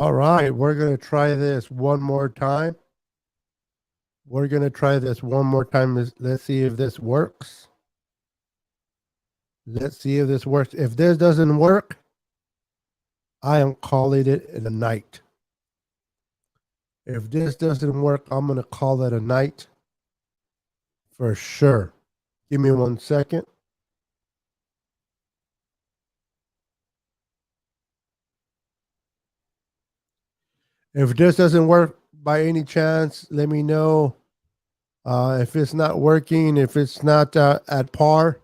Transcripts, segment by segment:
All right, we're going to try this one more time. Let's see if this works. If this doesn't work, I am calling it a night. If this doesn't work, I'm going to call it a night for sure. Give me 1 second. If this doesn't work by any chance, let me know. If it's not working, if it's not at par,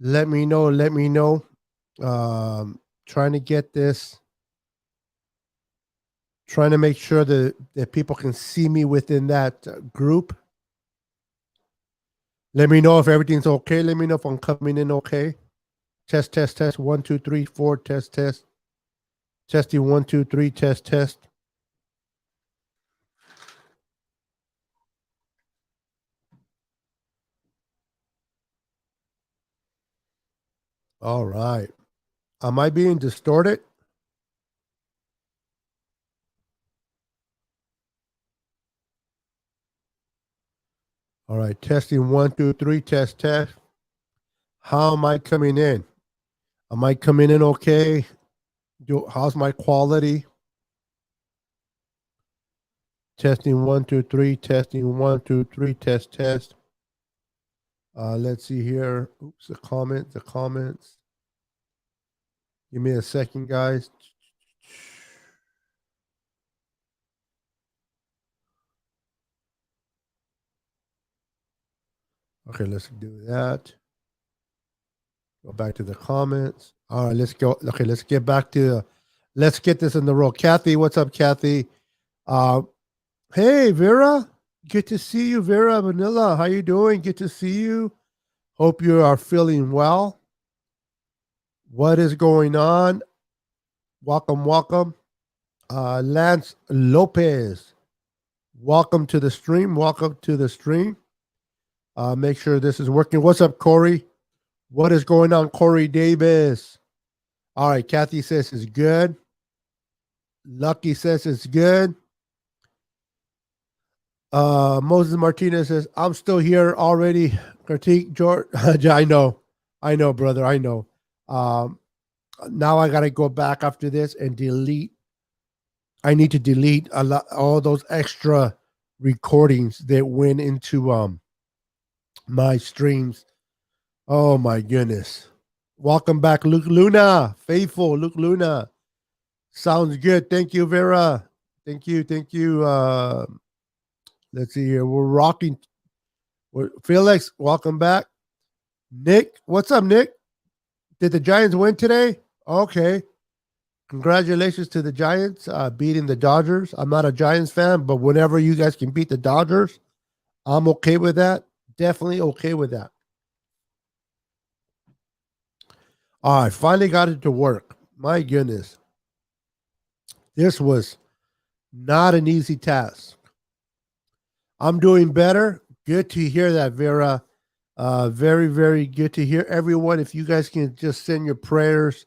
let me know. Trying to get this, trying to make sure that people can see me within that group. Let me know if everything's okay. Let me know if I'm coming in okay. Test, test, test. 1, 2, 3, 4. Test, test. Testing 1, 2, 3. Test, test. All right. Am I being distorted? All right. Testing 1, 2, 3. Test, test. How am I coming in? Am I coming in okay? How's my quality? Testing 1, 2, 3. Testing 1, 2, 3. Test, test. Let's see here. Oops, the comments. Give me a second, guys. Okay, let's do that. Go back to the comments. All right, let's go. Okay, let's get back to let's get this in the roll. Kathy, what's up, Kathy? Hey, Vera. Good to see you, Vera Manila. How you doing? Good to see you. Hope you are feeling well. What is going on? Welcome. Lance Lopez. Welcome to the stream. Make sure this is working. What's up, Corey? What is going on, Corey Davis? All right, Kathy says it's good. Lucky says it's good. Moses Martinez says, I'm still here already. Critique, George. I know, brother. I know. Now I got to go back after this and delete. I need to delete all those extra recordings that went into my streams. Oh my goodness. Welcome back, Luke Luna. Faithful Luke Luna. Sounds good. Thank you, Vera. Thank you. Let's see here. We're rocking. Felix, welcome back. Nick, what's up, Nick? Did the Giants win today? Okay. Congratulations to the Giants beating the Dodgers. I'm not a Giants fan, but whenever you guys can beat the Dodgers, I'm okay with that. Definitely okay with that. All right, finally got it to work. My goodness. This was not an easy task. I'm doing better. Good to hear that, Vera. Very, very good to hear. Everyone, if you guys can just send your prayers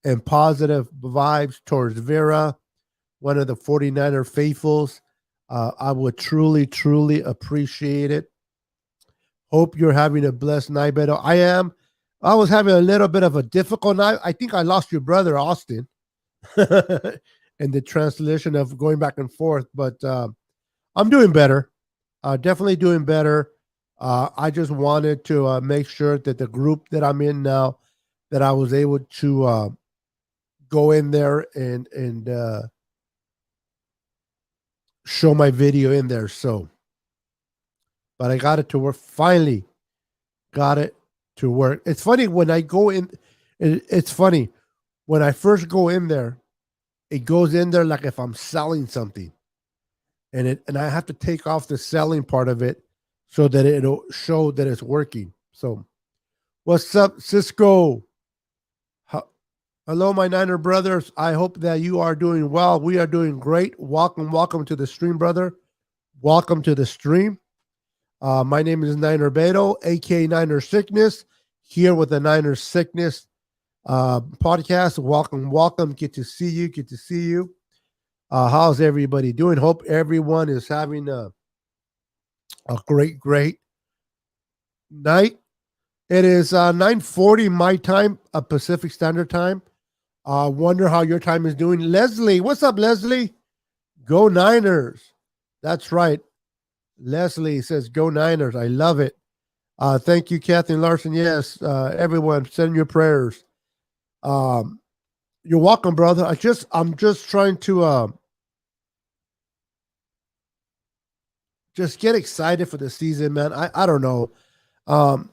and positive vibes towards Vera, one of the 49er faithfuls, I would truly, truly appreciate it. Hope you're having a blessed night, Beto. I am. I was having a little bit of a difficult night. I think I lost your brother, Austin, in the translation of going back and forth, but I'm doing better. Definitely doing better. I just wanted to make sure that the group that I'm in now, that I was able to go in there and show my video in there. So, but I got it to work. Finally got it to work. It's funny when I go in. It's funny when I first go in there. It goes in there like if I'm selling something, and I have to take off the selling part of it so that it'll show that it's working. So, what's up, Cisco? Hello, my Niner brothers. I hope that you are doing well. We are doing great. Welcome to the stream, brother. Welcome to the stream. My name is Niner Beto, aka Niner Sickness, here with the Niner Sickness podcast. Welcome. Good to see you. How's everybody doing? Hope everyone is having a great night. It is 9:40 my time, Pacific Standard Time. Wonder how your time is doing. Leslie, what's up, Leslie? Go Niners. That's right. Leslie says, Go Niners. I love it. Thank you, Kathleen Larson. Yes, everyone, send your prayers. Um, you're welcome, brother. I'm just trying to just get excited for the season, man. I don't know. Um,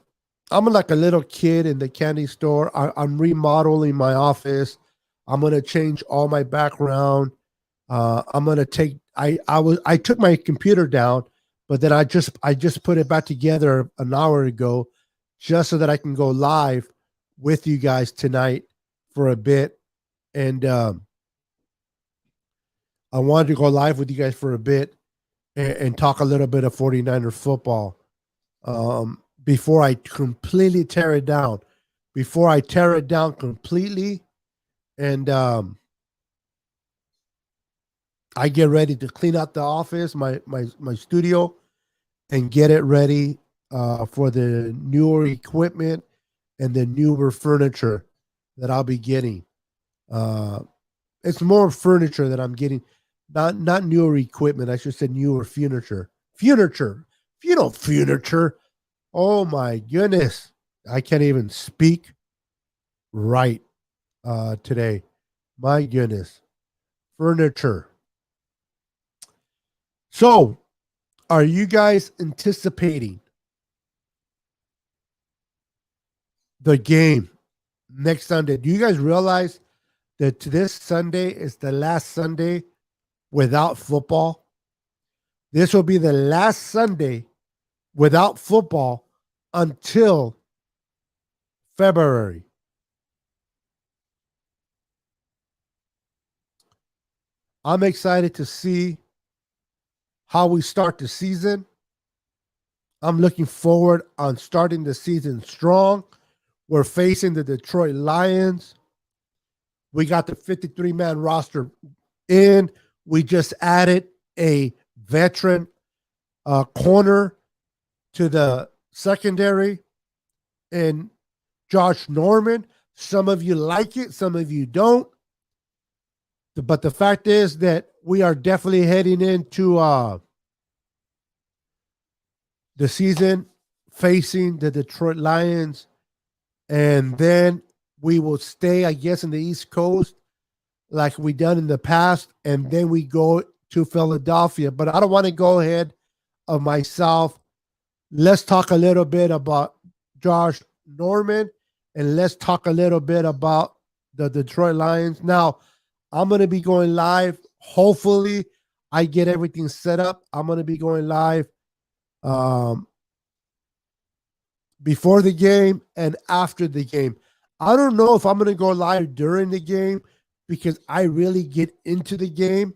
I'm like a little kid in the candy store. I'm remodeling my office. I'm gonna change all my background. I'm gonna take. I took my computer down, but then I just put it back together an hour ago, just so that I can go live with you guys tonight for a bit. And I wanted to go live with you guys for a bit and talk a little bit of 49er football before I completely tear it down. Before I tear it down completely and I get ready to clean out the office, my studio, and get it ready for the newer equipment and the newer furniture that I'll be getting. It's more furniture that I'm getting, not newer equipment. I should say newer furniture. Furniture. Furniture. Oh my goodness. I can't even speak right today. My goodness. Furniture. So, are you guys anticipating the game next Sunday? Do you guys realize that this Sunday is the last Sunday without football? This will be the last Sunday without football until February. I'm excited to see how we start the season. I'm looking forward on starting the season strong. We're facing the Detroit Lions. We got the 53-man roster in. We just added a veteran corner to the secondary and Josh Norman. Some of you like it, some of you don't. But the fact is that we are definitely heading into the season facing the Detroit Lions. And then we will stay, I guess, in the East Coast like we done in the past. And then we go to Philadelphia. But I don't want to go ahead of myself. Let's talk a little bit about Josh Norman. And let's talk a little bit about the Detroit Lions. Now, I'm going to be going live. Hopefully, I get everything set up. I'm going to be going live before the game and after the game. I don't know if I'm going to go live during the game because I really get into the game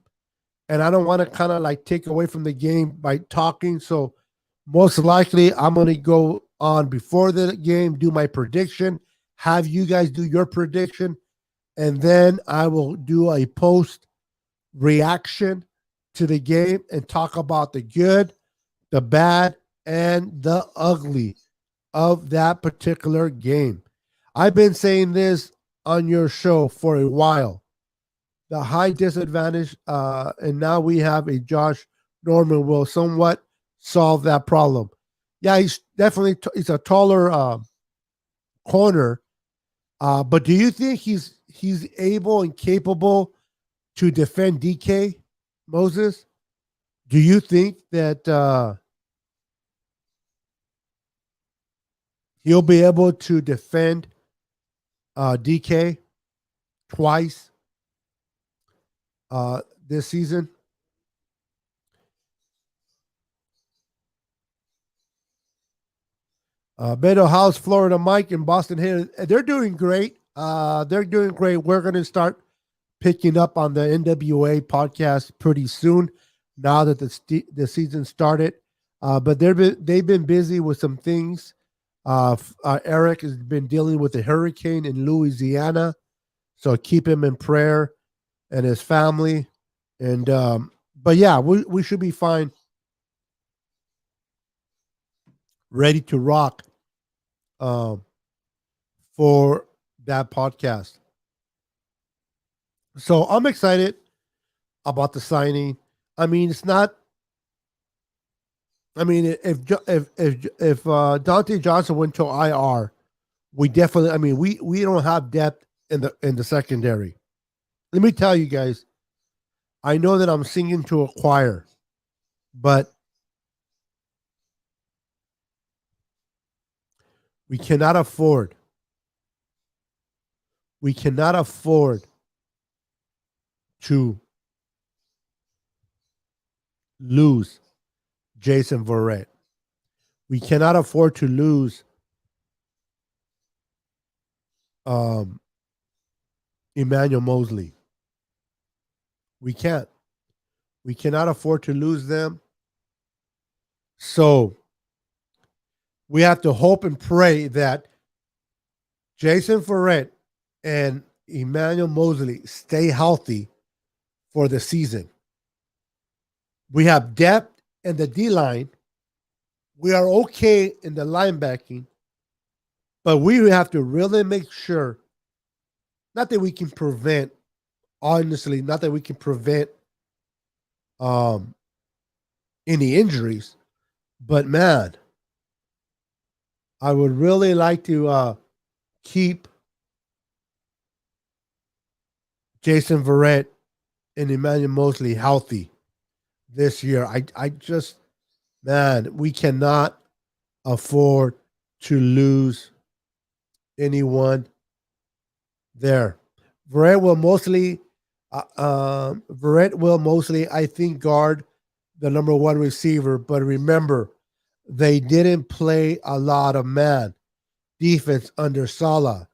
and I don't want to kind of like take away from the game by talking. So most likely I'm going to go on before the game, do my prediction, have you guys do your prediction, and then I will do a post reaction to the game and talk about the good, the bad, and the ugly of that particular game. I've been saying this on your show for a while. The high disadvantage, and now we have a Josh Norman will somewhat solve that problem. Yeah, he's definitely he's a taller corner, but do you think he's able and capable to defend DK Moses? Do you think that he'll be able to defend DK twice this season? Beto House, Florida Mike, and Boston here. They're doing great. They're doing great. We're going to start picking up on the NWA podcast pretty soon now that the season started. But they've been busy with some things. Eric has been dealing with a hurricane in Louisiana, so keep him in prayer and his family. And but yeah, we should be fine, ready to rock um for that podcast. So I'm excited about the signing. I mean, it's not. I mean, if Dante Johnson went to IR, we definitely. I mean, we don't have depth in the secondary. Let me tell you guys. I know that I'm singing to a choir, but we cannot afford. We cannot afford to lose Jason Verrett. We cannot afford to lose um, Emmanuel Mosley. We can't. We cannot afford to lose them. So we have to hope and pray that Jason Verrett and Emmanuel Mosley stay healthy for the season. We have depth in the D line. We are okay in the linebacking, but we have to really make sure, not that we can prevent, honestly, not that we can prevent um, any injuries, but man, I would really like to keep Jason Verrett and Emmanuel Mosley healthy this year. I just, man, we cannot afford to lose anyone there. Verrett will mostly, I think, guard the number one receiver. But remember, they didn't play a lot of man defense under Salah,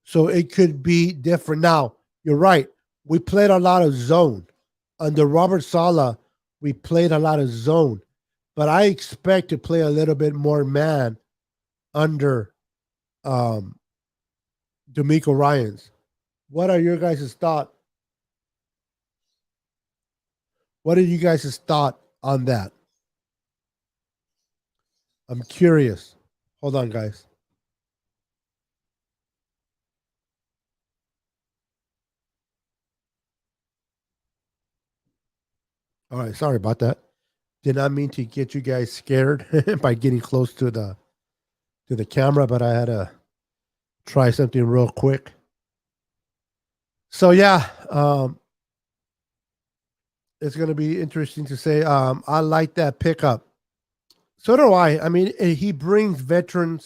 so it could be different. Now, you're right. We played a lot of zone under Robert Salah. We played a lot of zone, but I expect to play a little bit more man under um, D'Amico Ryans. What are your guys' thought? What are you guys' thought on that? I'm curious. Hold on, guys. All right, sorry about that. Did not mean to get you guys scared by getting close to the camera, but I had to try something real quick. So yeah, it's going to be interesting to say. I like that pickup. So do I. I mean, he brings veteran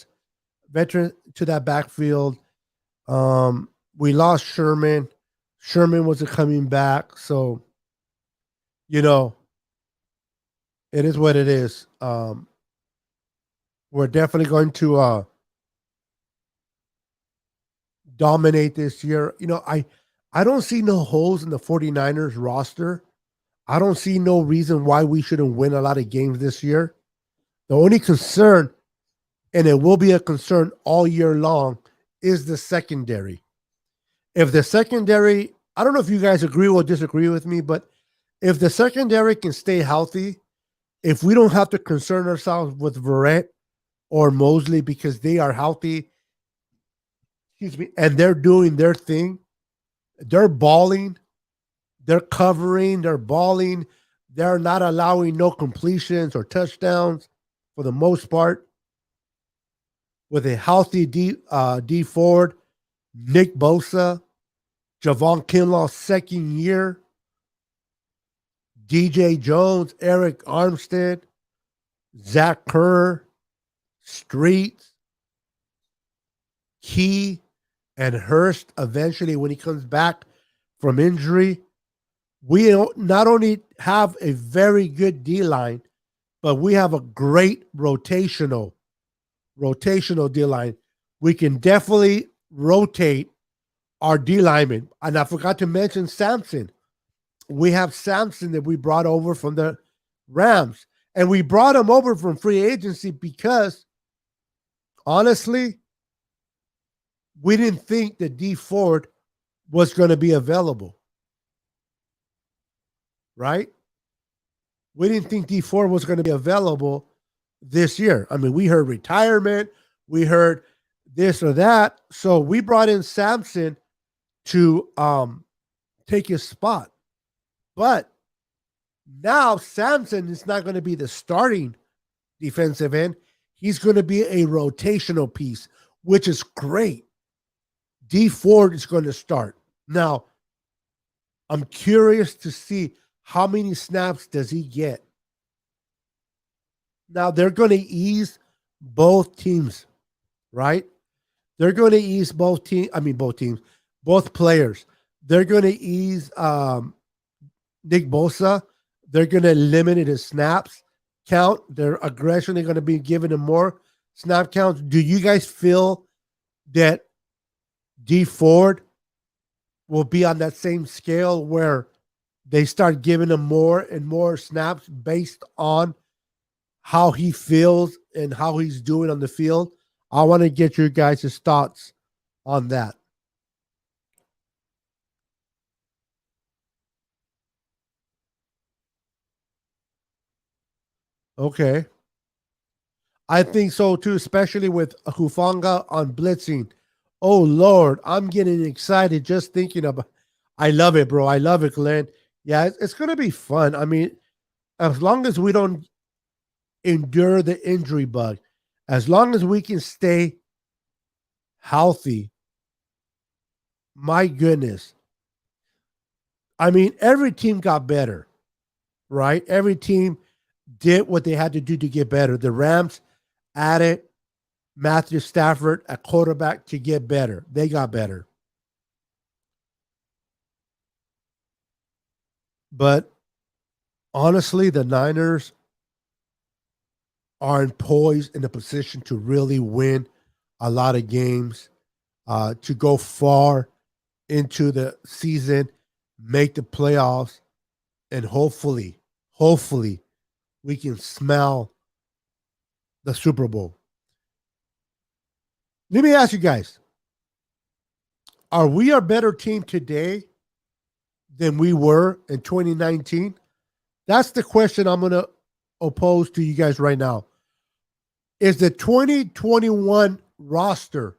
to that backfield. We lost Sherman. Sherman wasn't coming back, so you know it is what it is. We're definitely going to dominate this year. I don't see no holes in the 49ers roster. I don't see no reason why we shouldn't win a lot of games this year. The only concern, and it will be a concern all year long, is the secondary. If the secondary, I don't know if you guys agree or disagree with me, but if the secondary can stay healthy, if we don't have to concern ourselves with Verrett or Mosley because they are healthy, excuse me, and they're doing their thing, they're balling, they're covering, they're balling, they're not allowing no completions or touchdowns for the most part. With a healthy D Ford, Nick Bosa, Javon Kinlaw's second year, DJ Jones, Eric Armstead, Zach Kerr, Streets, Key, and Hurst eventually when he comes back from injury. We not only have a very good D line, but we have a great rotational D line. We can definitely rotate our D linemen. And I forgot to mention Sampson. We have Sampson that we brought over from the Rams. And we brought him over from free agency because honestly, we didn't think that D Ford was going to be available. right? We didn't think D Ford was going to be available this year. I mean, we heard retirement, we heard this or that, so we brought in Samson to take his spot. But now Samson is not going to be the starting defensive end. He's going to be a rotational piece, which is great. D Ford is going to start. Now, I'm curious to see how many snaps does he get. Now, they're going to ease both teams, right? They're going to ease both teams, both players. They're going to ease Nick Bosa. They're going to limit his snaps count. They're aggressively going to be giving him more snap counts. Do you guys feel that D Ford will be on that same scale where they start giving him more and more snaps based on how he feels and how he's doing on the field? I want to get your guys' thoughts on that. Okay. I think so too, especially with Hufanga on blitzing. Oh Lord, I'm getting excited just thinking about. I love it, bro. I love it, Glenn. Yeah, it's gonna be fun. I mean, as long as we don't endure the injury bug, as long as we can stay healthy, my goodness. I mean, every team got better, right? Every team did what they had to do to get better. The Rams added Matthew Stafford at quarterback to get better. They got better. But honestly, the Niners are poised in a position to really win a lot of games, to go far into the season, make the playoffs, and hopefully, we can smell the Super Bowl. Let me ask you guys, are we a better team today than we were in 2019? That's the question I'm going to oppose to you guys right now. Is the 2021 roster,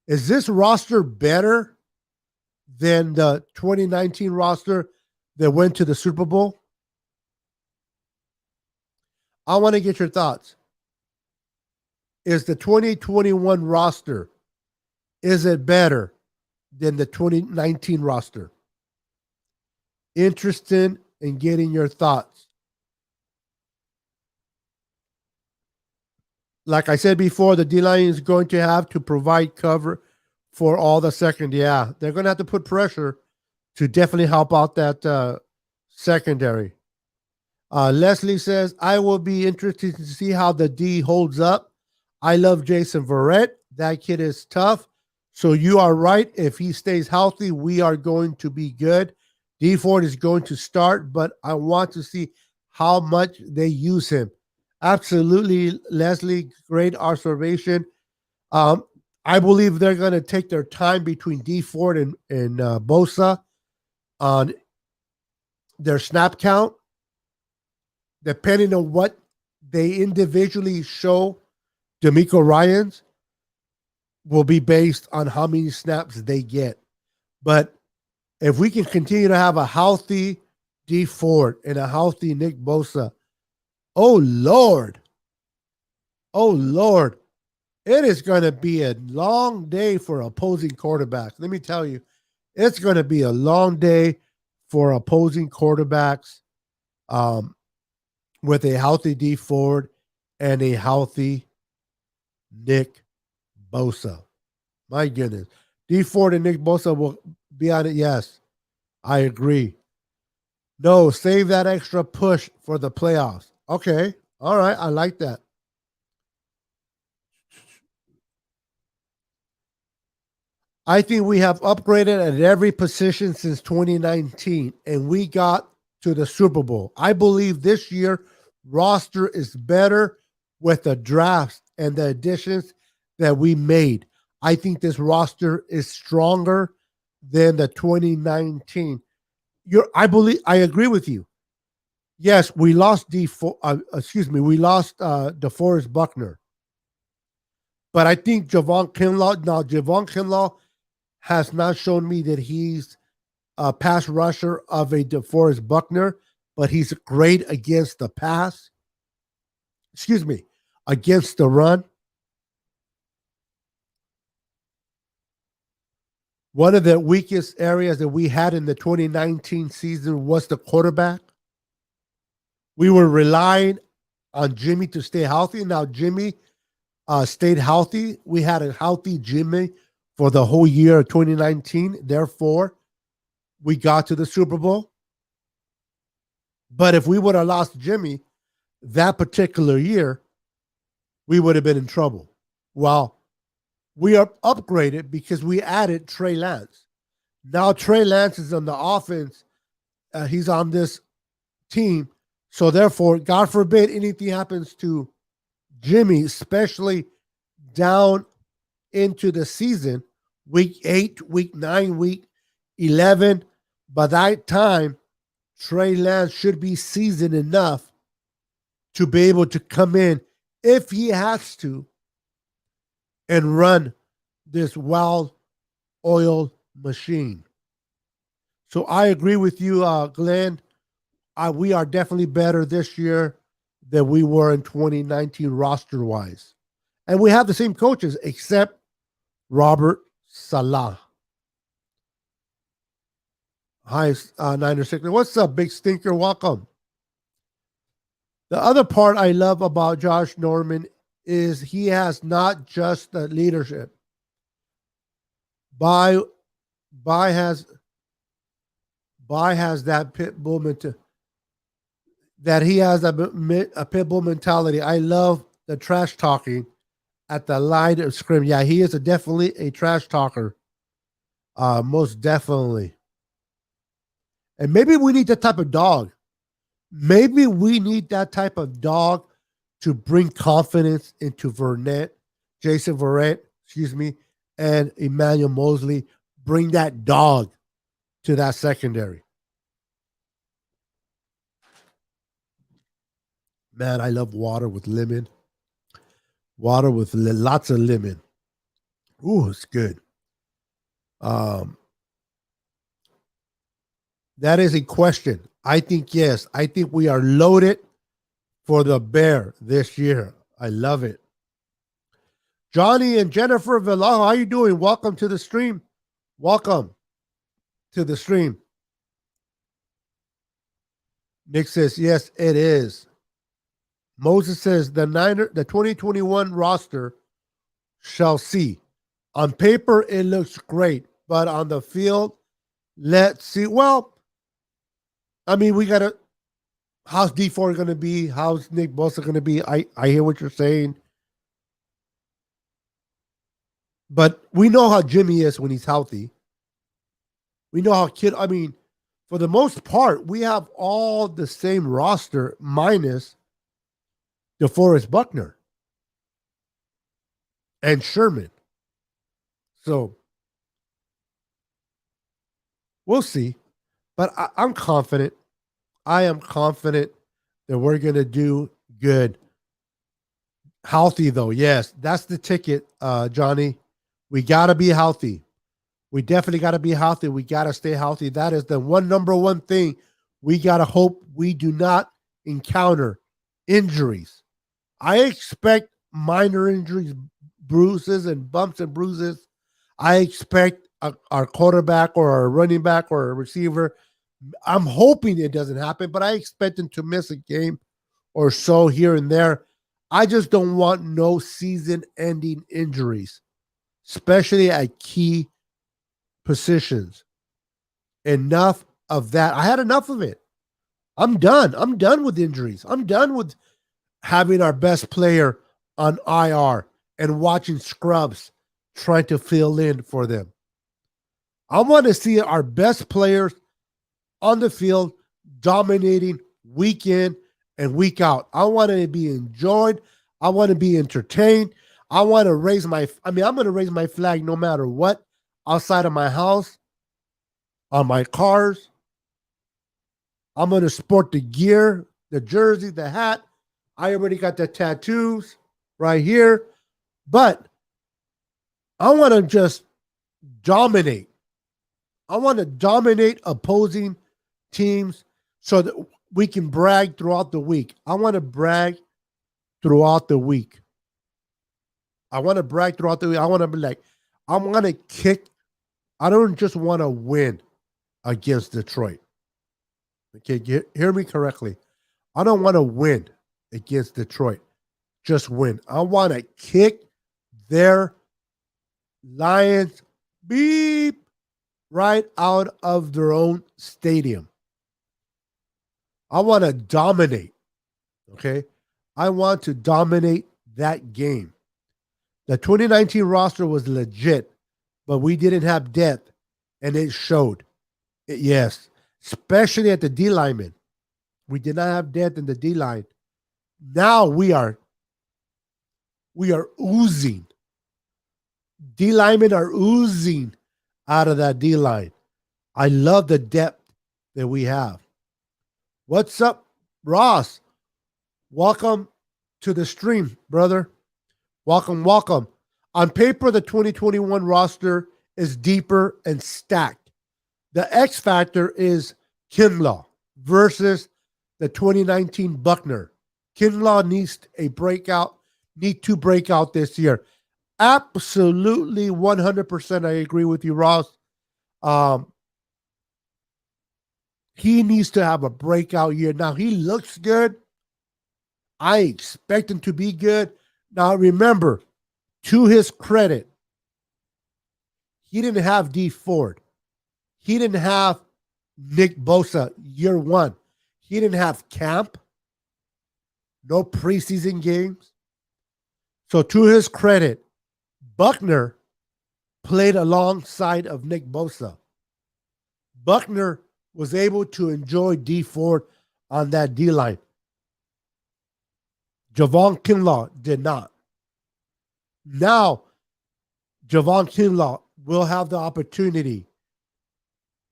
is this roster better than the 2019 roster that went to the Super Bowl? I want to get your thoughts. Is the 2021 roster, is it better than the 2019 roster? Interested in getting your thoughts. Like I said before, the D line is going to have to provide cover for all the second. Yeah, they're going to have to put pressure to definitely help out that secondary. Leslie says, I will be interested to see how the D holds up. I love Jason Verrett. That kid is tough. So you are right. If he stays healthy, we are going to be good. D Ford is going to start, but I want to see how much they use him. Absolutely, Leslie. Great observation. Um, I believe they're going to take their time between D Ford and Bosa on their snap count, depending on what they individually show. D'Amico Ryans will be based on how many snaps they get. But if we can continue to have a healthy D Ford and a healthy Nick Bosa, oh Lord, oh Lord, it is going to be a long day for opposing quarterbacks. Let me tell you, it's going to be a long day for opposing quarterbacks with a healthy D Ford and a healthy Nick Bosa. My goodness. D Ford and Nick Bosa will be on it. Yes, I agree. No, save that extra push for the playoffs. Okay. All right. I like that. I think we have upgraded at every position since 2019, and we got to the Super Bowl. I believe this year roster is better with the drafts and the additions that we made. I think this roster is stronger than the 2019. I agree with you. Yes, we lost we lost DeForest Buckner. But I think Javon Kinlaw has not shown me that he's a pass rusher of a DeForest Buckner, but he's great against the pass. Excuse me, against the run. One of the weakest areas that we had in the 2019 season was the quarterback. We were relying on Jimmy to stay healthy. Now Jimmy stayed healthy. We had a healthy Jimmy for the whole year of 2019. Therefore, we got to the Super Bowl. But if we would have lost Jimmy that particular year, we would have been in trouble. Well, we are upgraded because we added Trey Lance. Now Trey Lance is on the offense. He's on this team. So therefore, God forbid anything happens to Jimmy, especially down into the season, week 8, week 9, week 11. By that time, Trey Lance should be seasoned enough to be able to come in if he has to and run this well-oiled machine. So I agree with you, Glenn. We are definitely better this year than we were in 2019 roster-wise. And we have the same coaches except Robert Salah. Hi, Niner Sickler. What's up, Big Stinker? Welcome. The other part I love about Josh Norman is he has not just the leadership. By has that pit bull mentality. That he has a pit bull mentality. I love the trash talking at the line of scrimmage. Yeah, he is definitely a trash talker. Most definitely. And maybe we need that type of dog. Maybe we need that type of dog to bring confidence into Jason Verrett, and Emmanuel Mosley. Bring that dog to that secondary. Man, I love water with lemon. Water with lots of lemon. Ooh, it's good. That is a question. I think yes. I think we are loaded for the Bear this year. I love it. Johnny and Jennifer Vallejo, how you doing? Welcome to the stream. Welcome to the stream. Nick says, yes, it is. Moses says the 2021 roster shall see. On paper, it looks great, but on the field, let's see. Well, I mean, we got to, how's D4 going to be? How's Nick Bosa going to be? I hear what you're saying. But we know how Jimmy is when he's healthy. We know how for the most part, we have all the same roster minus DeForest Buckner and Sherman. So we'll see. But I'm confident. I am confident that we're going to do good. Healthy, though. Yes, that's the ticket, Johnny. We got to be healthy. We definitely got to be healthy. We got to stay healthy. That is the number one thing. We got to hope we do not encounter injuries. I expect minor injuries, bruises and bumps and bruises. I expect our quarterback or our running back or a receiver. I'm hoping it doesn't happen, but I expect them to miss a game or so here and there. I just don't want no season-ending injuries, especially at key positions. Enough of that. I had enough of it. I'm done. I'm done with injuries. I'm done with having our best player on IR and watching scrubs trying to fill in for them. I want to see our best players on the field dominating week in and week out. I want to be enjoyed. I want to be entertained. I want to I'm going to raise my flag no matter what, outside of my house, on my cars, I'm going to sport the gear, the jersey, the hat. I already got the tattoos right here. But I want to just dominate. I want to dominate opposing teams so that we can brag throughout the week. I want to brag throughout the week. I want to brag throughout the week. I want to be like, I want to kick. I don't just want to win against Detroit. Okay, hear me correctly. I don't want to win against Detroit. Just win. I want to kick their Lions beep right out of their own stadium. I want to dominate. Okay. I want to dominate that game. The 2019 roster was legit, but we didn't have depth, and it showed. Yes, especially at the D lineman. We did not have depth in the D line. Now we are oozing. D linemen are oozing out of that D line. I love the depth that we have. What's up, Ross? Welcome to the stream, brother. Welcome, welcome. On paper, the 2021 roster is deeper and stacked. The X factor is Kinlaw versus the 2019 Buckner. Kinlaw needs to break out this year. Absolutely 100% I agree with you, Ross. He needs to have a breakout year. Now, he looks good. I expect him to be good. Now, remember, to his credit, he didn't have D Ford. He didn't have Nick Bosa year one. He didn't have camp. No preseason games. So to his credit, Buckner played alongside of Nick Bosa. Buckner was able to enjoy D Ford on that D line. Javon Kinlaw did not. Now, Javon Kinlaw will have the opportunity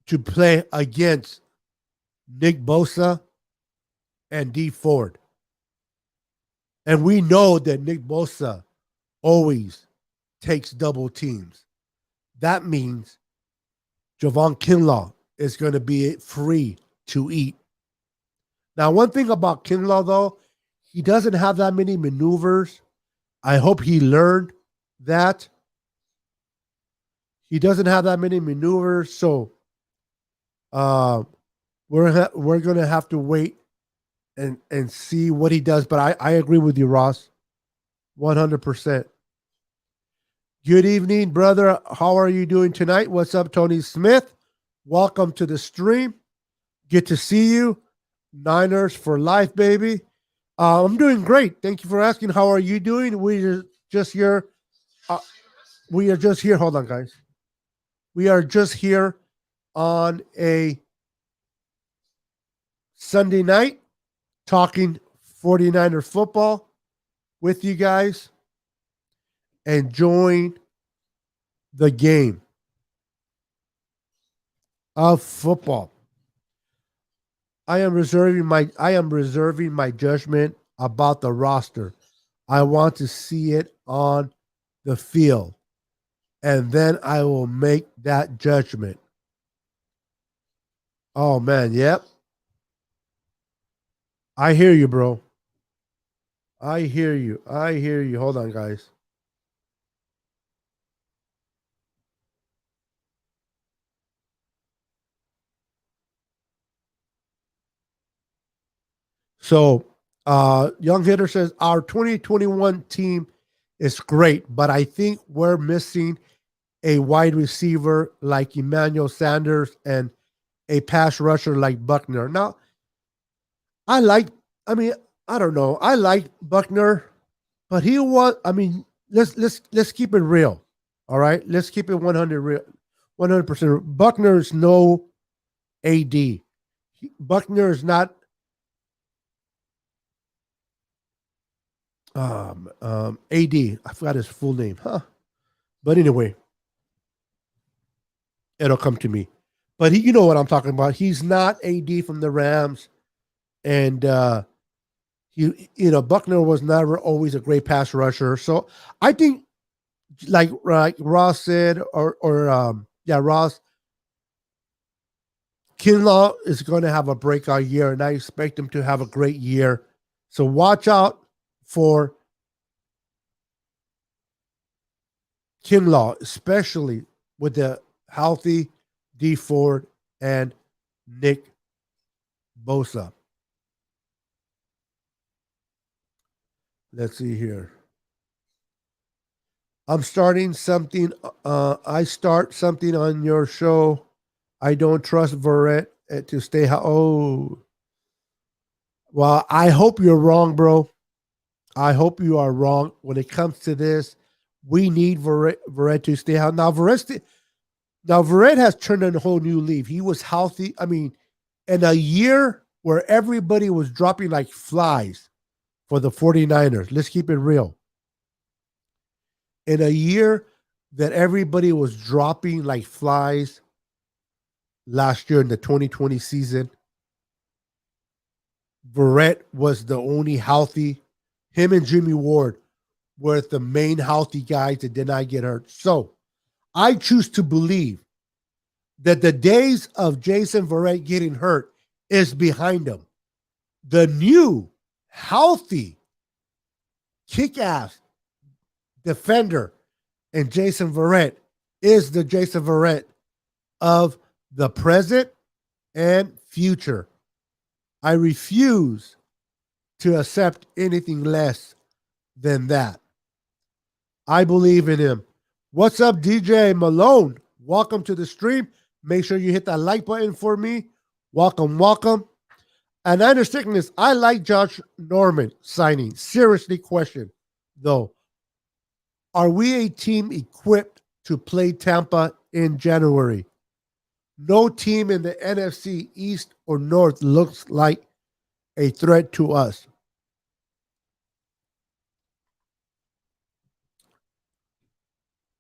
to play against Nick Bosa and D Ford. And we know that Nick Bosa always takes double teams. That means Javon Kinlaw is going to be free to eat. Now, one thing about Kinlaw, though, he doesn't have that many maneuvers. I hope he learned that. He doesn't have that many maneuvers, so we're going to have to wait and see what he does. But I agree with you, Ross, 100%. Good evening, brother. How are you doing tonight? What's up, Tony Smith? Welcome to the stream. Good to see you. Niners for life, baby. I'm doing great. Thank you for asking. How are you doing? We are just here. Hold on, guys. We are just here on a Sunday night talking 49er football with you guys. Enjoying the game of football. I am reserving my judgment about the roster. I want to see it on the field, and then I will make that judgment. Oh man, yep. I hear you, bro. I hear you. Hold on, guys. So, Young Hitter says our 2021 team is great, but I think we're missing a wide receiver like Emmanuel Sanders and a pass rusher like Buckner. Now, I don't know. I like Buckner, but he was. Let's keep it real. All right, let's keep it 100%. Buckner is no AD. Buckner is not AD. I forgot his full name, huh? But anyway, it'll come to me. but you know what I'm talking about. He's not AD from the Rams, and Buckner was never always a great pass rusher. So I think, like Ross said, Ross Kinlaw is going to have a breakout year, and I expect him to have a great year. So watch out for Kinlaw, especially with the healthy D Ford and Nick Bosa. Let's see here. I'm starting something. I start something on your show. I don't trust Verrett to stay. Oh, well, I hope you're wrong, bro. I hope you are wrong. When it comes to this, we need Verrett to stay out. Now Verrett has turned on a whole new leaf. He was healthy. I mean, in a year where everybody was dropping like flies for the 49ers, let's keep it real. In a year that everybody was dropping like flies last year in the 2020 season, Verrett was the only healthy. Him and Jimmy Ward were the main healthy guys that did not get hurt. So I choose to believe that the days of Jason Verrett getting hurt is behind him. The new, healthy, kick-ass defender and Jason Verrett is the Jason Verrett of the present and future. I refuse to accept anything less than that. I believe in him. What's up, DJ Malone? Welcome to the stream. Make sure you hit that like button for me. Welcome, welcome. And I understand this. I like Josh Norman signing. Seriously, question though. Are we a team equipped to play Tampa in January? No team in the NFC East or North looks like a threat to us.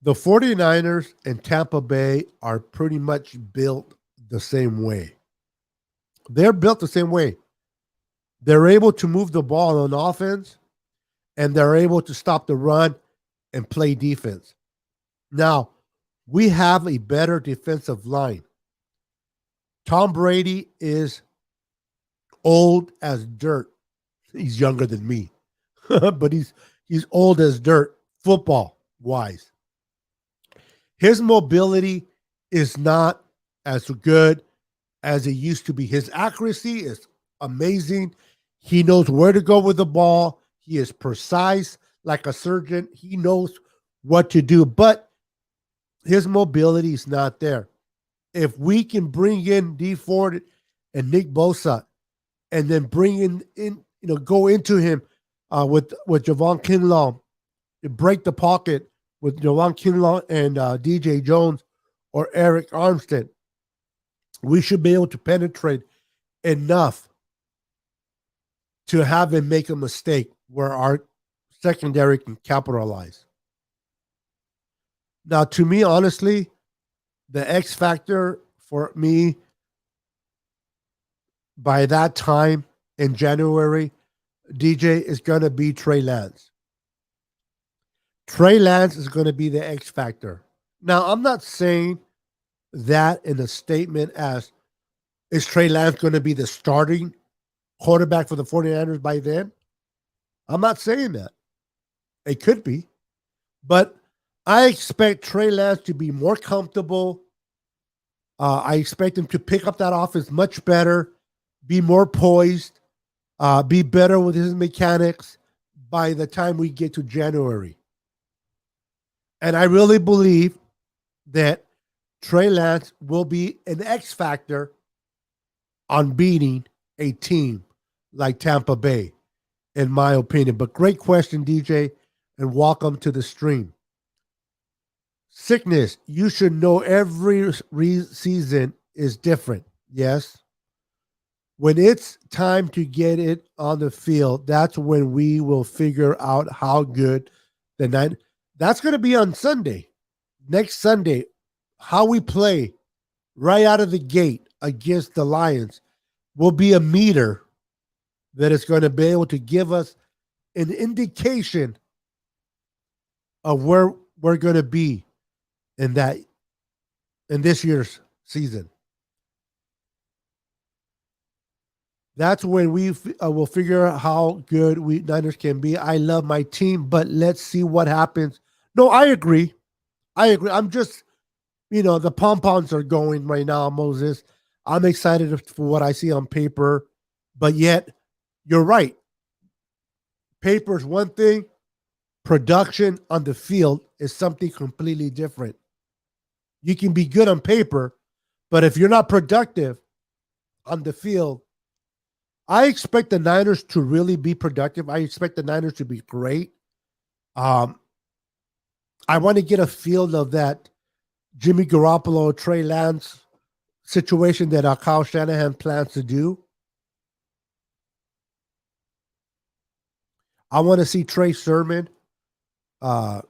The 49ers and Tampa Bay are pretty much built the same way. They're built the same way. They're able to move the ball on offense, and they're able to stop the run and play defense. Now, we have a better defensive line. Tom Brady is old as dirt. He's younger than me, but he's old as dirt football wise. His mobility is not as good as it used to be. His accuracy is amazing. He knows where to go with the ball. He is precise like a surgeon. He knows what to do, but his mobility is not there. If we can bring in D Ford and Nick Bosa and then bring in go into him with Javon Kinlaw, break the pocket with Javon Kinlaw and DJ Jones or Eric Armstead, we should be able to penetrate enough to have him make a mistake where our secondary can capitalize. Now, to me, honestly, the X factor for me by that time in January, DJ, is going to be Trey Lance. Trey Lance is going to be the X factor. Now, I'm not saying that in a statement as is Trey Lance going to be the starting quarterback for the 49ers by then? I'm not saying that. It could be. But I expect Trey Lance to be more comfortable. I expect him to pick up that offense much better, be more poised, be better with his mechanics by the time we get to January. And I really believe that Trey Lance will be an X factor on beating a team like Tampa Bay, in my opinion. But great question, DJ, and welcome to the stream. Sickness, you should know every season is different. Yes. When it's time to get it on the field, that's when we will figure out how good the night. That's going to be on Sunday, next Sunday, how we play right out of the gate against the Lions will be a meter that is going to be able to give us an indication of where we're going to be in that in this year's season. That's when we will figure out how good we Niners can be. I love my team, but let's see what happens. No, I agree. I agree. I'm just, the pom poms are going right now, Moses. I'm excited for what I see on paper, but yet you're right. Paper is one thing, production on the field is something completely different. You can be good on paper, but if you're not productive on the field, I expect the Niners to really be productive. I expect the Niners to be great. Um, I want to get a feel of that Jimmy Garoppolo, Trey Lance situation that Kyle Shanahan plans to do. I want to see Trey Sermon uh,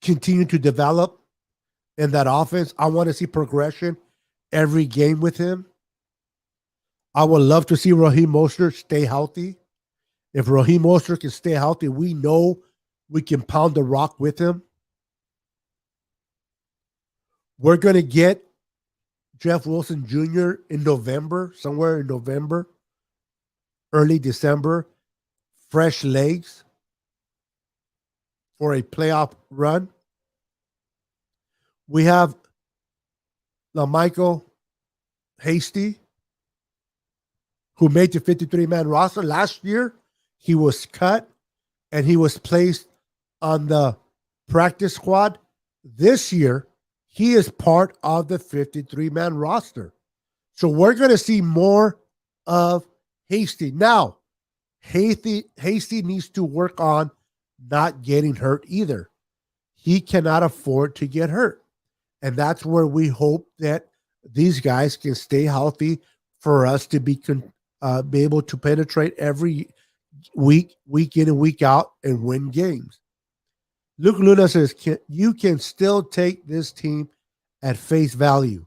continue to develop in that offense. I want to see progression every game with him. I would love to see Raheem Mostert stay healthy. If Raheem Mostert can stay healthy, we know we can pound the rock with him. We're going to get Jeff Wilson Jr. in November, somewhere in November, early December, fresh legs for a playoff run. We have Michael Hasty, who made the 53-man roster. Last year, he was cut and he was placed on the practice squad. This year, he is part of the 53-man roster. So we're going to see more of Hasty. Now, Hasty needs to work on not getting hurt either. He cannot afford to get hurt. And that's where we hope that these guys can stay healthy for us to be able to penetrate every week in and week out, and win games. Luke Luna says, you can still take this team at face value.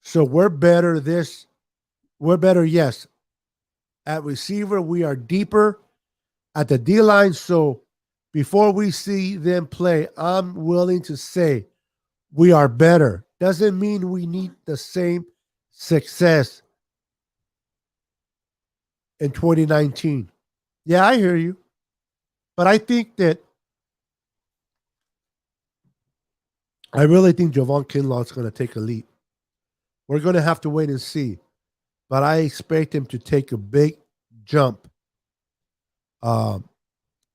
So we're better, yes. At receiver, we are deeper at the D line. So before we see them play, I'm willing to say we are better. Doesn't mean we need the same success in 2019. Yeah, I hear you. But I really think Javon Kinlaw is going to take a leap. We're going to have to wait and see. But I expect him to take a big jump in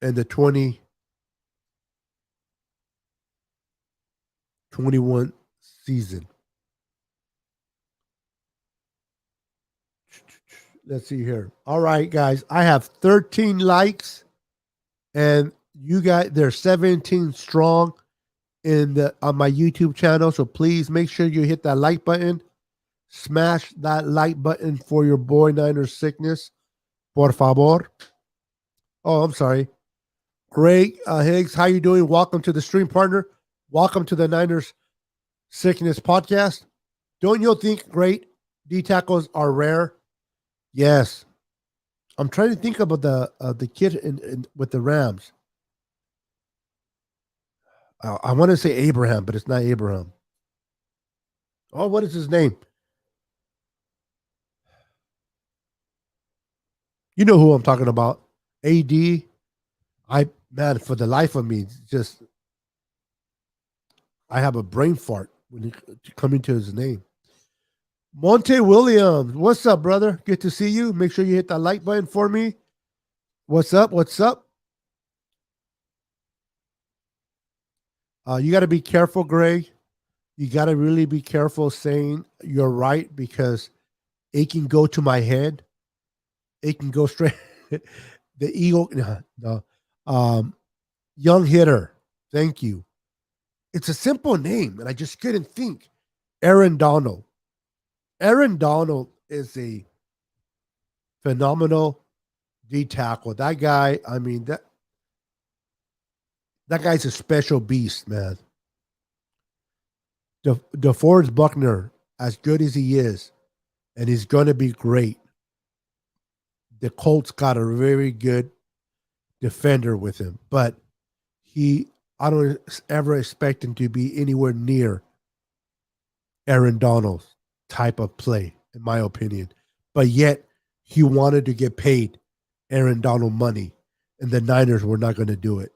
the 2021 season. Let's see here. All right, guys. I have 13 likes, and you guys, they're 17 strong on my YouTube channel. So please make sure you hit that like button. Smash that like button for your boy Niners Sickness. Por favor. Oh, I'm sorry. Greg Higgs, how you doing? Welcome to the stream, partner. Welcome to the Niners Sickness podcast. Don't you think great D tackles are rare? Yes. I'm trying to think about the kid with the Rams. I want to say Abraham, but it's not Abraham. Oh, what is his name? You know who I'm talking about. AD. Man, for the life of me, just I have a brain fart when it coming to his name. Monte Williams. What's up, brother? Good to see you. Make sure you hit that like button for me. What's up? What's up? You got to be careful, Greg. You got to really be careful saying you're right, because it can go to my head. It can go straight. The Eagle. No. Young hitter. Thank you. It's a simple name, and I just couldn't think. Aaron Donald. Aaron Donald is a phenomenal D tackle. That guy, I mean, that guy's a special beast, man. DeForest Buckner as good as he is, and he's going to be great, the Colts got a very good defender with him. But I don't ever expect him to be anywhere near Aaron Donald's type of play, in my opinion. But yet, he wanted to get paid Aaron Donald money, and the Niners were not going to do it.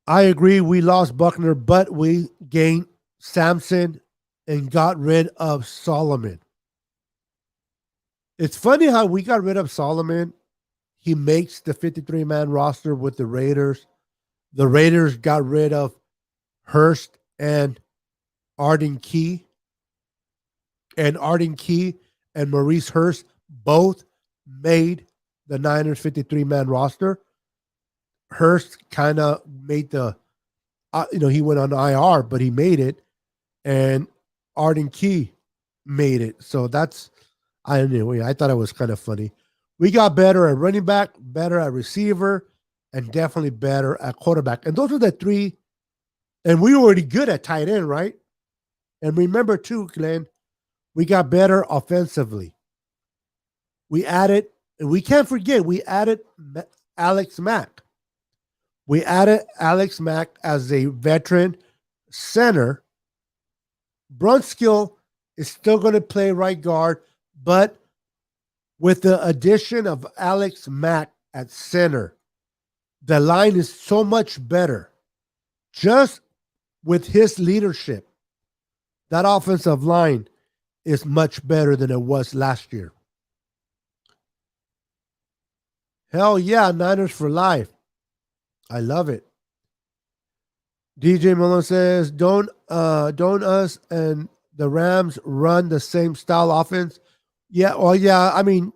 I agree. We lost Buckner, but we gained Sampson and got rid of Solomon. It's funny how we got rid of Solomon. He makes the 53-man roster with the Raiders. The Raiders got rid of Hurst and Arden Key. And Arden Key and Maurice Hurst both made the Niners 53-man roster. Hurst kind of made he went on IR, but he made it. And Arden Key made it. So I thought it was kind of funny. We got better at running back, better at receiver, and definitely better at quarterback. And those are the three. And we were already good at tight end, right? And remember too, Glenn, we got better offensively. We added, and we can't forget, we added Alex Mack. We added Alex Mack as a veteran center. Brunskill is still going to play right guard, but with the addition of Alex Mack at center, the line is so much better. Just with his leadership, that offensive line is much better than it was last year. Hell yeah, Niners for life. I love it. DJ Malone says, don't us and the Rams run the same style offense? Yeah, well, yeah. I mean,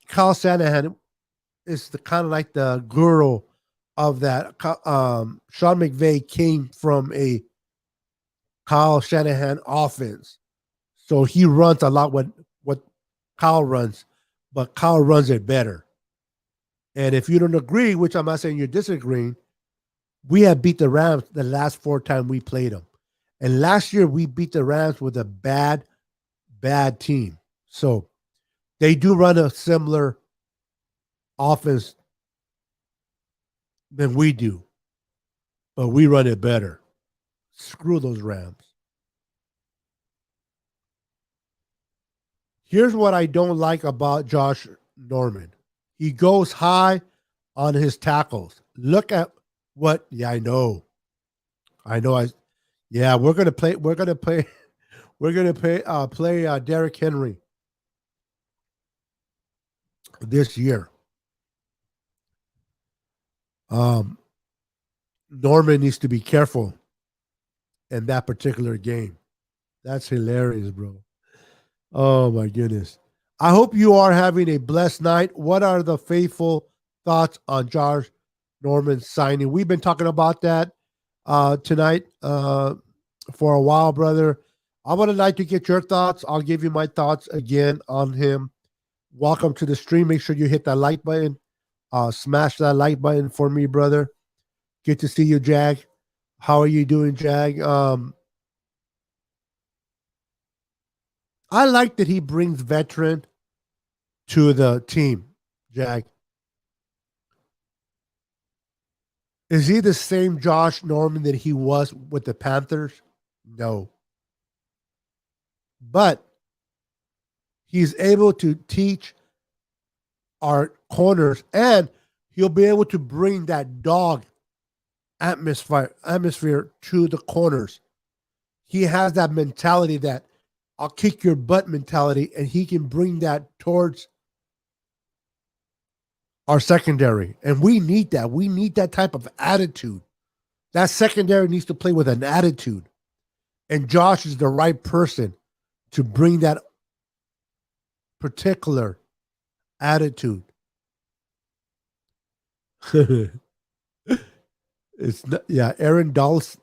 Kyle Shanahan is the kind of like the guru of that. Sean McVay came from a Kyle Shanahan offense, so he runs a lot what Kyle runs, but Kyle runs it better. And if you don't agree, which I'm not saying you're disagreeing, we have beat the Rams the last 4 times we played them. And last year we beat the Rams with a bad team. So they do run a similar offense than we do, but we run it better. Screw those Rams. Here's what I don't like about Josh Norman. He goes high on his tackles. Look at what, yeah, I know. We're going to play Derrick Henry this year. Norman needs to be careful in that particular game. That's hilarious, bro. Oh my goodness. I hope you are having a blessed night. What are the faithful thoughts on Josh Norman's signing? We've been talking about that tonight for a while, brother. I would like to get your thoughts. I'll give you my thoughts again on him. Welcome to the stream. Make sure you hit that like button. Smash that like button for me, brother. Good to see you, Jag. How are you doing, Jag? I like that he brings veteran to the team, Jag. Is he the same Josh Norman that he was with the Panthers? No. But he's able to teach our corners, and he'll be able to bring that dog atmosphere to the corners. He has that mentality, that I'll kick your butt mentality, and he can bring that towards our secondary. And we need that. We need that type of attitude. That secondary needs to play with an attitude. And Josh is the right person to bring that particular attitude. It's not, yeah, Aaron Donaldson.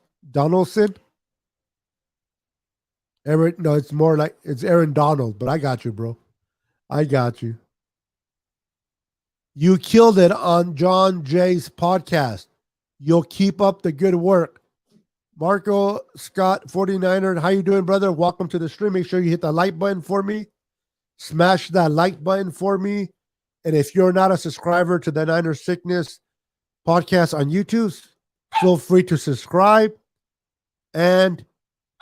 No, it's more like it's Aaron Donald, but I got you, bro. I got you. You killed it on John Jay's podcast. You'll keep up the good work. Marco Scott 49er. How you doing, brother? Welcome to the stream. Make sure you hit the like button for me. Smash that like button for me. And if you're not a subscriber to the Niner Sickness podcast on YouTube, feel free to subscribe and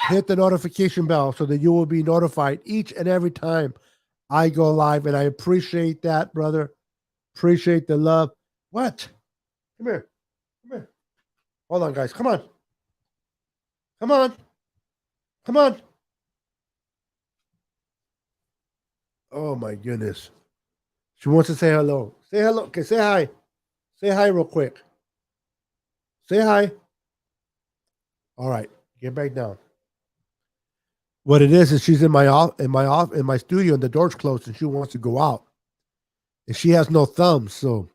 hit the notification bell so that you will be notified each and every time I go live. And I appreciate that, brother. Appreciate the love. What? Come here. Come here. Hold on, guys. Come on. Come on. Come on. Oh, my goodness. She wants to say hello. Say hello. Okay, say hi. Say hi real quick. Say hi. All right. Get back down. What it is she's in my studio and the door's closed and she wants to go out. And she has no thumbs, so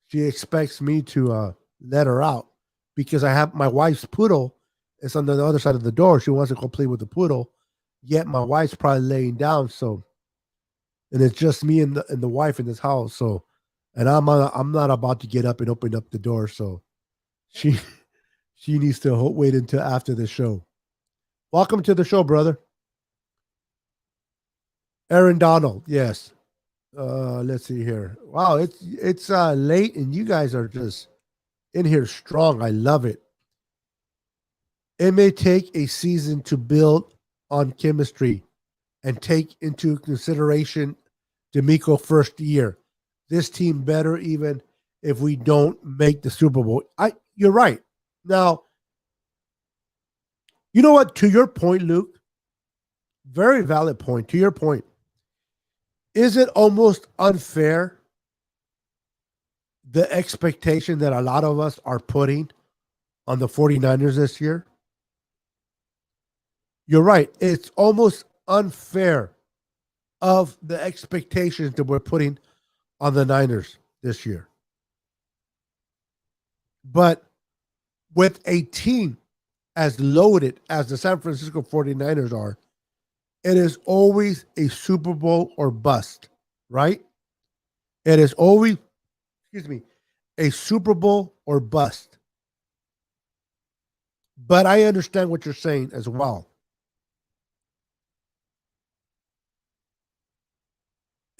she expects me to let her out because I have my wife's poodle. It's on the other side of the door. She wants to go play with the poodle, yet my wife's probably laying down. So, and it's just me and the wife in this house. So, and I'm not about to get up and open up the door. So, she needs to wait until after the show. Welcome to the show, brother. Aaron Donald, yes. Let's see here. Wow, it's late and you guys are just in here strong. I love it. It may take a season to build on chemistry and take into consideration DeMeco first year. This team better even if we don't make the Super Bowl. You're right. Now, you know what? To your point, Luke, very valid point. To your point, is it almost unfair, the expectation that a lot of us are putting on the 49ers this year? You're right. It's almost unfair of the expectations that we're putting on the Niners this year. But with a team as loaded as the San Francisco 49ers are, it is always a Super Bowl or bust, right? It is always, a Super Bowl or bust. But I understand what you're saying as well.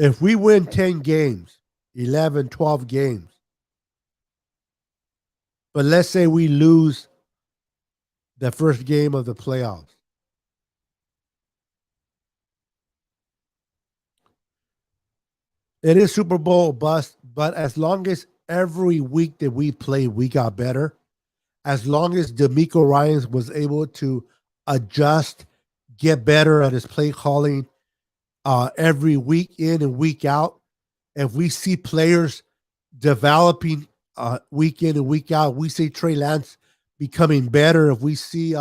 If we win 10 games, 11, 12 games, but let's say we lose the first game of the playoffs, it is Super Bowl bust, but as long as every week that we played, we got better, as long as DeMeco Ryans was able to adjust, get better at his play calling every week in and week out, if we see players developing week in and week out, we see Trey Lance becoming better, if we see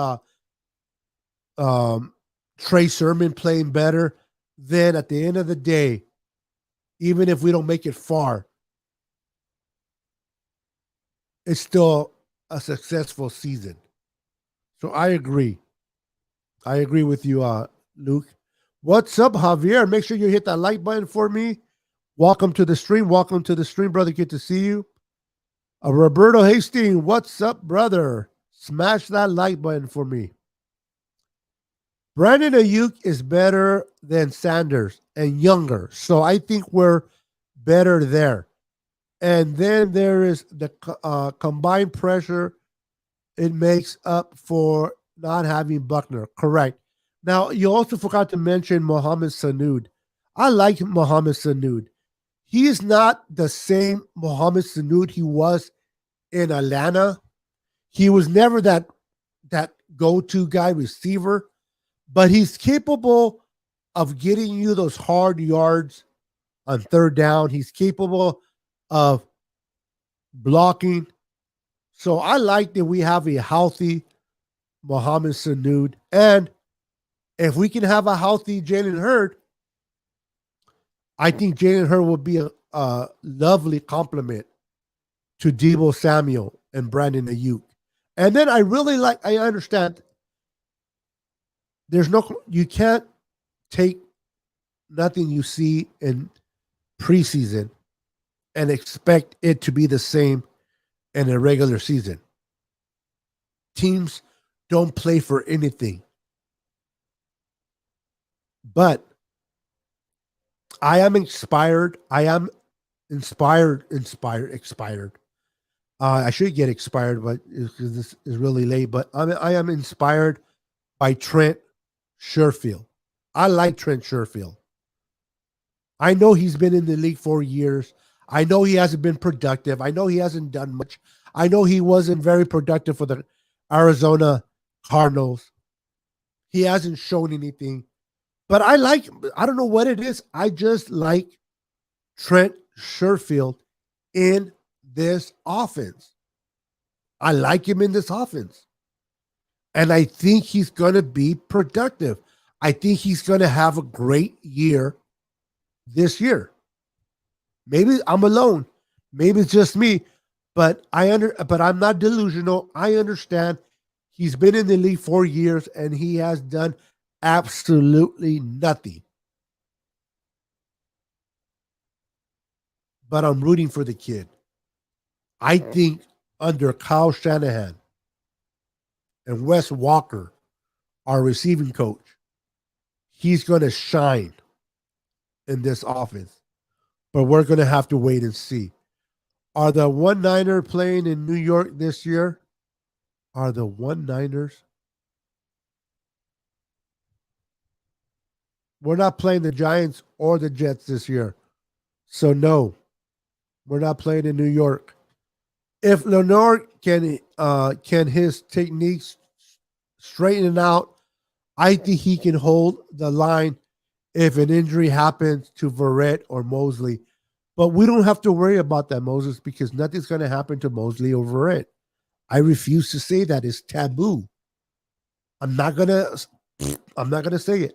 Trey Sermon playing better, then at the end of the day, even if we don't make it far, it's still a successful season. So I agree. I agree with you, Luke. What's up, Javier? Make sure you hit that like button for me. Welcome to the stream. Welcome to the stream, brother. Good to see you. Roberto Hastings, what's up, brother? Smash that like button for me. Brandon Ayuk is better than Sanders and younger. So I think we're better there. And then there is the combined pressure it makes up for not having Buckner. Correct. Now, you also forgot to mention Mohamed Sanu. I like Mohamed Sanu. He is not the same Mohamed Sanu he was in Atlanta. He was never that go-to guy receiver, but he's capable of getting you those hard yards on third down. He's capable of blocking. So I like that we have a healthy Mohamed Sanu. And if we can have a healthy Jalen Hurd, I think Jalen Hurd will be a lovely complement to Deebo Samuel and Brandon Ayuk. And then I understand you can't take nothing you see in preseason and expect it to be the same in a regular season. Teams don't play for anything. But I am inspired. I am expired. I should get expired, but because this is really late. But I am inspired by Trent Sherfield. I like Trent Sherfield. I know he's been in the league 4 years. I know he hasn't been productive. I know he hasn't done much. I know he wasn't very productive for the Arizona Cardinals. He hasn't shown anything. But I don't know what it is. I just like Trent Sherfield in this offense. I like him in this offense. And I think he's going to be productive. I think he's going to have a great year this year. Maybe I'm alone. Maybe it's just me, but but I'm not delusional. I understand he's been in the league 4 years and he has done absolutely nothing. But I'm rooting for the kid. I think under Kyle Shanahan and Wes Walker, our receiving coach, he's going to shine in this offense. But we're going to have to wait and see. Are the One-Niner playing in New York this year? Are the One-Niners? We're not playing the Giants or the Jets this year. So no, we're not playing in New York. If Lenore can his techniques straighten out, I think he can hold the line if an injury happens to Verrett or Mosley. But we don't have to worry about that, Moses, because nothing's going to happen to Mosley or Verrett. I refuse to say that. It's taboo. I'm not gonna say it.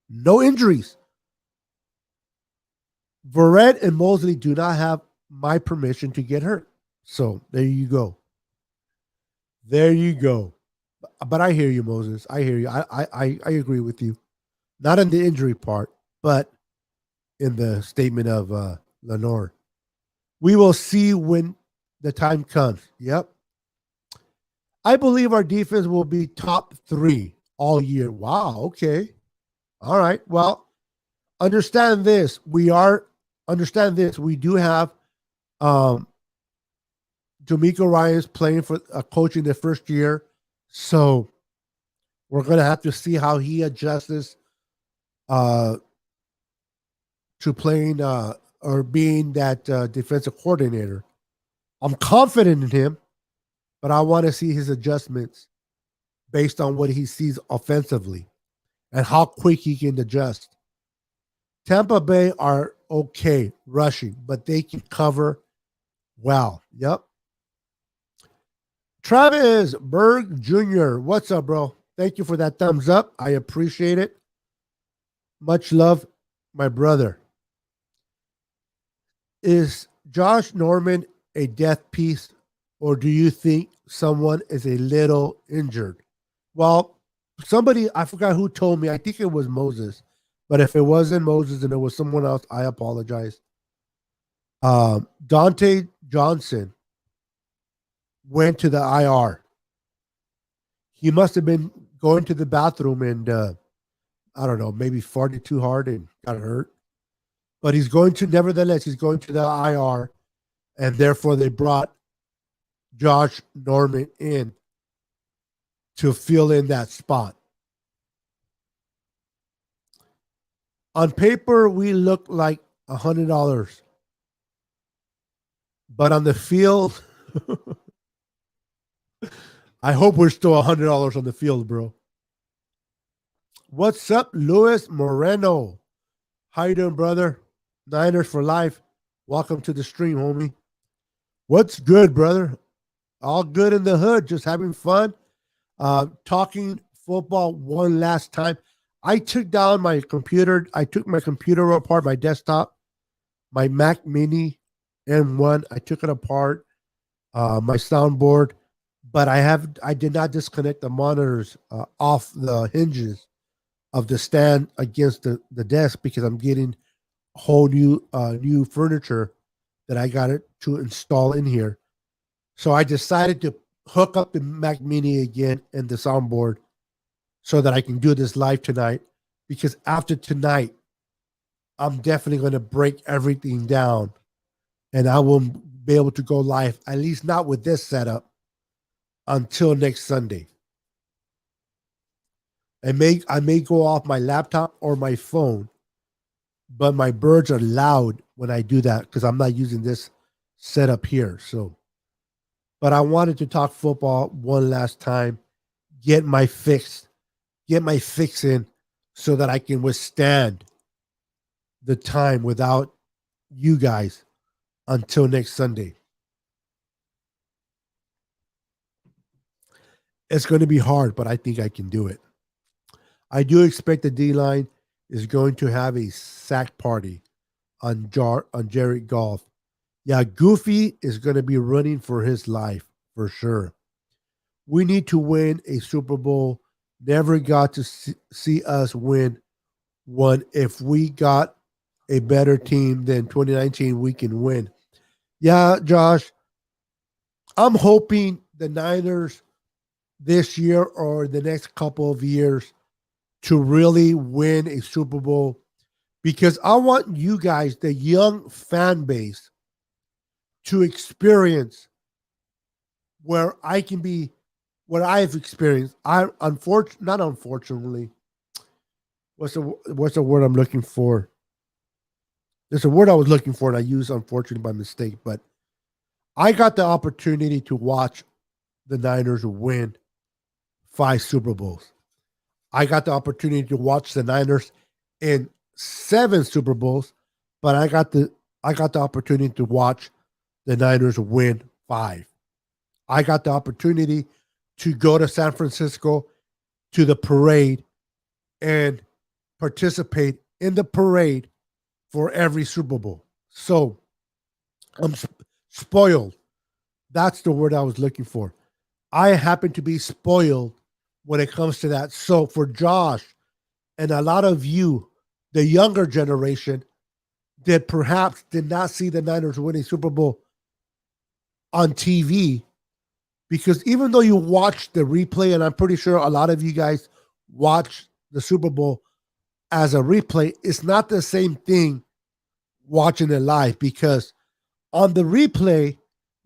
No injuries. Verrett and Mosley do not have my permission to get hurt. So there you go. There you go. But I hear you, Moses. I hear you. I agree with you. Not in the injury part, but in the statement of Lenore. We will see when the time comes. Yep. I believe our defense will be top 3 all year. Wow. Okay. All right. Well, understand this. We do have D'Amico Ryans playing for coaching the first year. So we're going to have to see how he adjusts to playing or being that defensive coordinator. I'm confident in him, but I want to see his adjustments based on what he sees offensively and how quick he can adjust. Tampa Bay are okay rushing, but they can cover well. Yep. Travis Berg Jr., what's up, bro? Thank you for that thumbs up. I appreciate it. Much love, my brother. Is Josh Norman a death piece, or do you think someone is a little injured? Well, somebody, I forgot who told me, I think it was Moses, but if it wasn't Moses and it was someone else, I apologize. Dante Johnson went to the IR. He must have been going to the bathroom and I don't know, maybe farted too hard and got hurt. But he's going to the IR, and therefore they brought Josh Norman in to fill in that spot. On paper, we look like $100, but on the field, I hope we're still $100 on the field, bro. What's up, Luis Moreno? How you doing, brother? Niners for life. Welcome to the stream, homie. What's good, brother? All good in the hood, just having fun. Talking football one last time. I took down my computer. I took my computer apart, my desktop, my Mac Mini M1. I took it apart, my soundboard, but I did not disconnect the monitors off the hinges of the stand against the desk because I'm getting whole new furniture that I got it to install in here. So I decided to hook up the Mac Mini again and the soundboard so that I can do this live tonight. Because after tonight, I'm definitely going to break everything down and I won't be able to go live, at least not with this setup, until next Sunday. I may go off my laptop or my phone, but my birds are loud when I do that because I'm not using this setup here. So, but I wanted to talk football one last time, get my fix, get my fix in so that I can withstand the time without you guys until next Sunday. It's going to be hard, but I think I can do it. I do expect the D line is going to have a sack party on Jared Goff. Yeah, Goofy is going to be running for his life for sure. We need to win a Super Bowl. Never got to see us win one. If we got a better team than 2019, we can win. Yeah, Josh, I'm hoping the Niners this year or the next couple of years to really win a Super Bowl because I want you guys, the young fan base, to experience where I can be, what I have experienced. Not unfortunately. What's the word I'm looking for? There's a word I was looking for and I used unfortunately by mistake, but I got the opportunity to watch the Niners win 5 Super Bowls. I got the opportunity to watch the Niners in 7 Super Bowls, but I got the opportunity to watch the Niners win 5. I got the opportunity to go to San Francisco to the parade and participate in the parade for every Super Bowl. So I'm spoiled. That's the word I was looking for. I happen to be spoiled when it comes to that. So for Josh and a lot of you, the younger generation that perhaps did not see the Niners winning Super Bowl on TV, because even though you watch the replay, and I'm pretty sure a lot of you guys watch the Super Bowl as a replay, it's not the same thing watching it live because on the replay,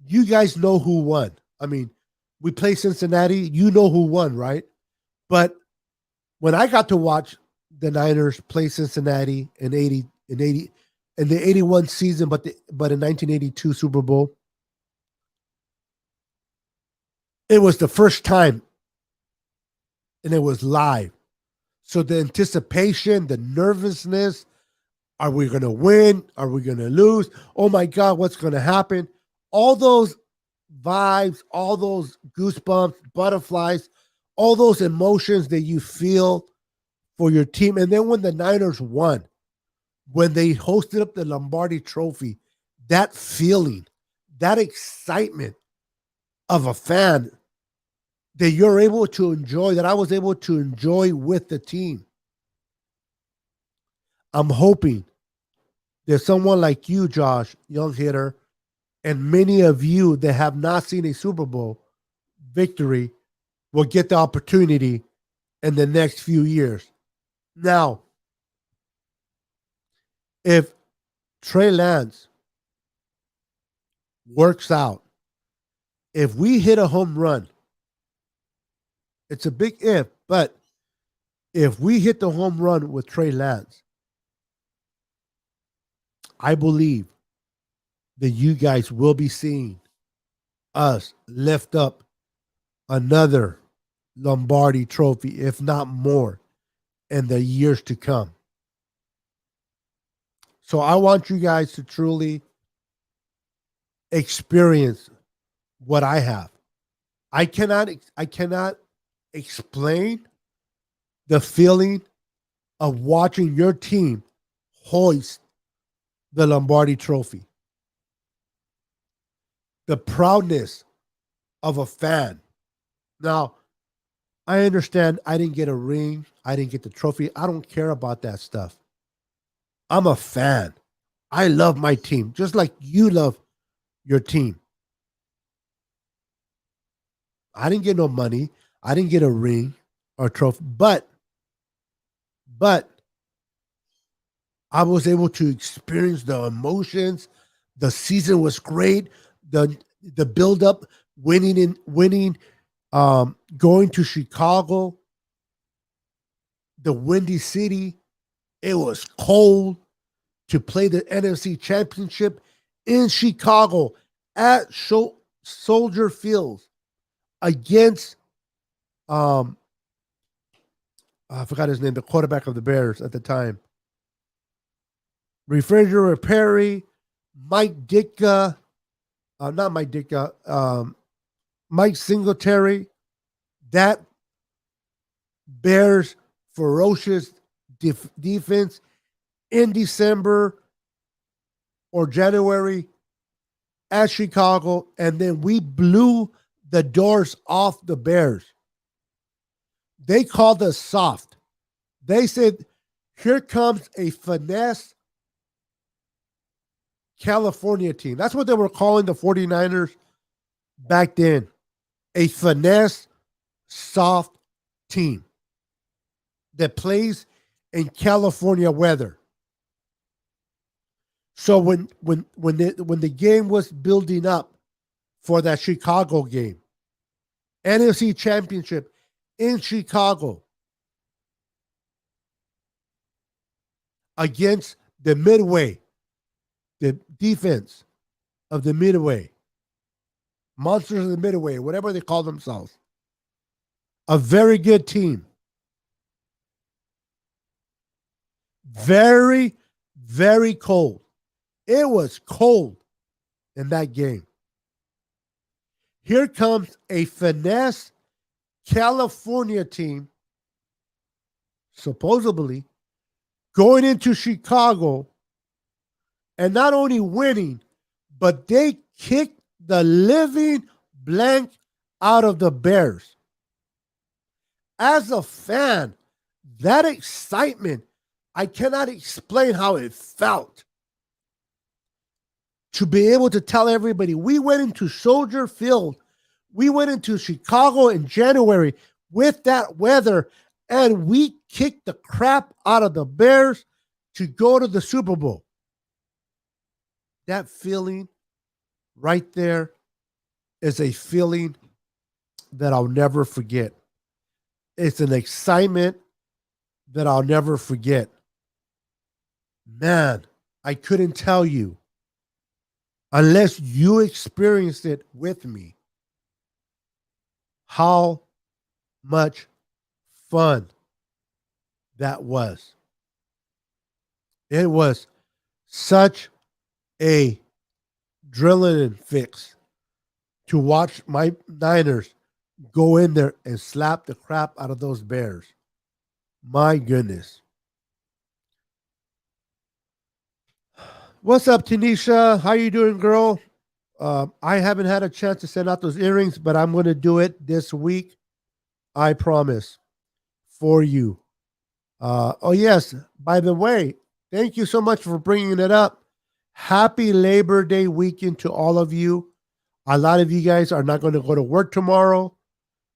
you guys know who won. I mean, we play Cincinnati, you know who won, right? But when I got to watch the Niners play Cincinnati in the 81 season, but in 1982 Super Bowl, it was the first time and it was live. So the anticipation, the nervousness, are we going to win? Are we going to lose? Oh my God, what's going to happen? All those vibes, all those goosebumps, butterflies, all those emotions that you feel for your team. And then when the Niners won, when they hosted up the Lombardi Trophy, that feeling, that excitement of a fan that you're able to enjoy, that I was able to enjoy with the team. I'm hoping that someone like you, Josh, young hitter, and many of you that have not seen a Super Bowl victory will get the opportunity in the next few years. Now, if Trey Lance works out, if we hit a home run, it's a big if, but if we hit the home run with Trey Lance, I believe that you guys will be seeing us lift up another Lombardi trophy, if not more, in the years to come. So I want you guys to truly experience what I have. I cannot explain the feeling of watching your team hoist the Lombardi trophy. The proudness of a fan. Now, I understand I didn't get a ring, I didn't get the trophy. I don't care about that stuff. I'm a fan. I love my team just like you love your team. I didn't get no money. I didn't get a ring or trophy, but I was able to experience the emotions. The season was great. The build up, winning, going to Chicago, the Windy City. It was cold to play the NFC Championship in Chicago at Soldier Field against I forgot his name, the quarterback of the Bears at the time. Refrigerator Perry, Mike Ditka, not Mike Ditka, Mike Singletary. That Bears ferocious defense in December or January at Chicago, and then we blew the doors off the Bears. They called us soft. They said, here comes a finesse California team. That's what they were calling the 49ers back then. A finesse, soft team that plays in California weather. So when the game was building up for that Chicago game, NFC Championship in Chicago against the Midway, the defense of the Midway, Monsters of the Midway, whatever they call themselves, a very good team. Very, very cold. It was cold in that game. Here comes a finesse California team, supposedly, going into Chicago and not only winning, but they kicked the living blank out of the Bears. As a fan, that excitement, I cannot explain how it felt. To be able to tell everybody, we went into Soldier Field, we went into Chicago in January with that weather, and we kicked the crap out of the Bears to go to the Super Bowl. That feeling right there is a feeling that I'll never forget. It's an excitement that I'll never forget. Man, I couldn't tell you unless you experienced it with me how much fun that was. It was such a adrenaline fix to watch my Niners go in there and slap the crap out of those Bears. My goodness. What's up, Tanisha? How you doing, girl? I haven't had a chance to send out those earrings, but I'm going to do it this week. I promise for you. Oh, yes. By the way, thank you so much for bringing it up. Happy Labor Day weekend to all of you. A lot of you guys are not going to go to work tomorrow.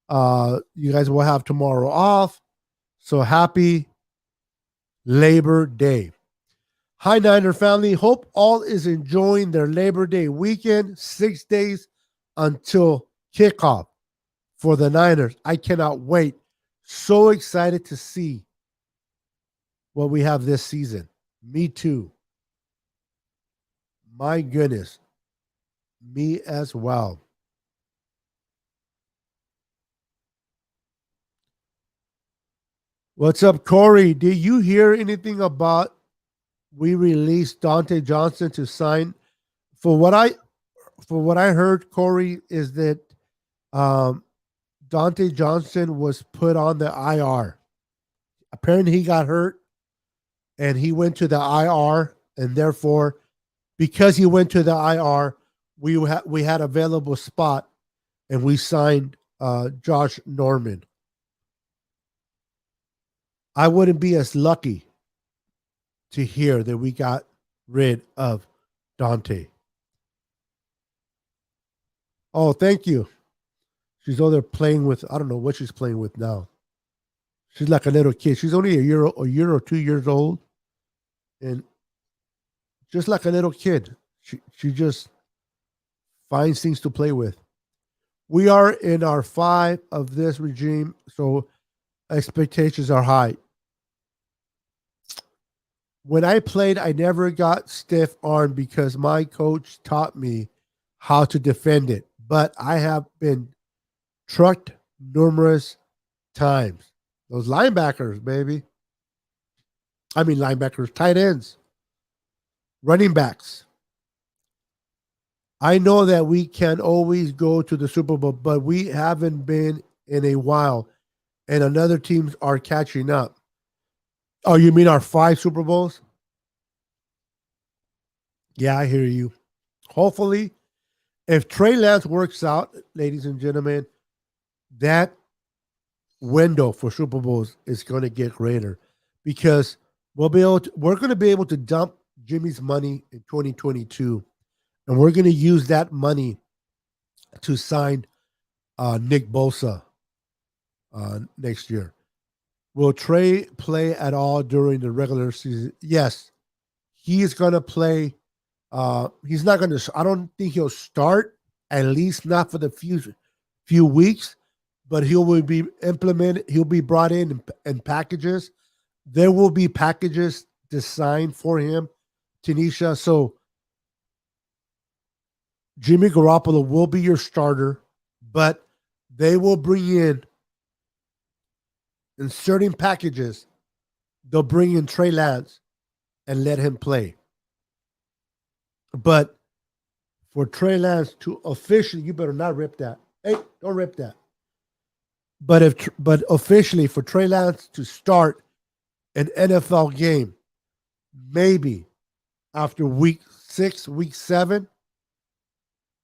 You guys will have tomorrow off. So happy Labor Day. Hi, Niner family. Hope all is enjoying their Labor Day weekend, 6 days until kickoff for the Niners. I cannot wait. So excited to see what we have this season. Me too. My goodness. Me as well. What's up, Corey? Did you hear anything about we released Dante Johnson to sign? For what I heard, Corey, is that Dante Johnson was put on the IR. Apparently, he got hurt and he went to the IR, and therefore, because he went to the IR, we had available spot, and we signed Josh Norman. I wouldn't be as lucky to hear that we got rid of Dante. Oh, thank you. She's over there playing with, I don't know what she's playing with now. She's like a little kid. She's only a year or 2 years old, and just like a little kid, she just finds things to play with. We are in our five of this regime, so expectations are high. When I played, I never got stiff armed because my coach taught me how to defend it. But I have been trucked numerous times. Those linebackers, baby. I mean, linebackers, tight ends, running backs. I know that we can always go to the Super Bowl, but we haven't been in a while, and another teams are catching up. Oh, you mean our five Super Bowls? Yeah, I hear you. Hopefully, if Trey Lance works out, ladies and gentlemen, that window for Super Bowls is going to get greater because we're going to be able to dump Jimmy's money in 2022, and we're going to use that money to sign Nick Bosa next year. Will Trey play at all during the regular season? Yes, he is going to play. He's not going to. I don't think he'll start. At least not for the few weeks. But he will be implemented. He'll be brought in packages. There will be packages designed for him, Tanisha. So Jimmy Garoppolo will be your starter, but they will bring in certain packages. They'll bring in Trey Lance and let him play. But for Trey Lance to officially, you better not rip that. Hey, don't rip that. But officially for Trey Lance to start an NFL game, maybe after week 6, week 7.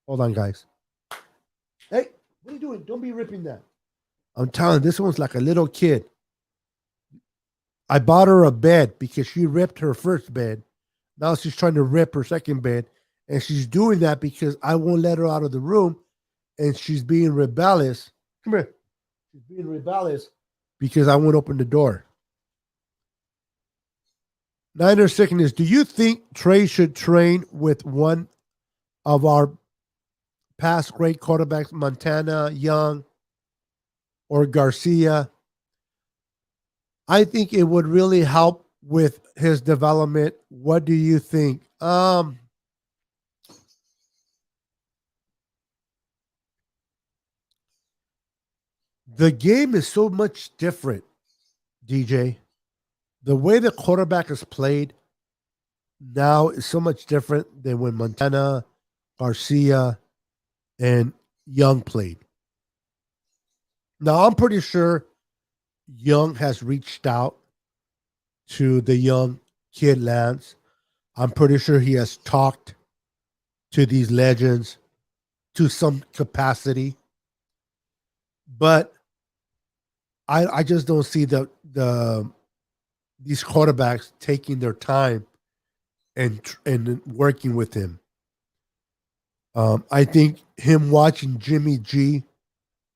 Hold on, guys. Hey, what are you doing? Don't be ripping that. I'm telling you, this one's like a little kid. I bought her a bed because she ripped her first bed. Now she's trying to rip her second bed. And she's doing that because I won't let her out of the room. And she's being rebellious. Come here. She's being rebellious because I won't open the door. Niner Sickness, do you think Trey should train with one of our past great quarterbacks, Montana, Young, or Garcia? I think it would really help with his development. What do you think? The game is so much different, DJ. The way the quarterback is played now is so much different than when Montana, Garcia, and Young played. Now, I'm pretty sure Young has reached out to the young kid Lance. I'm pretty sure he has talked to these legends to some capacity. But I just don't see these quarterbacks taking their time and working with him. I think him watching Jimmy G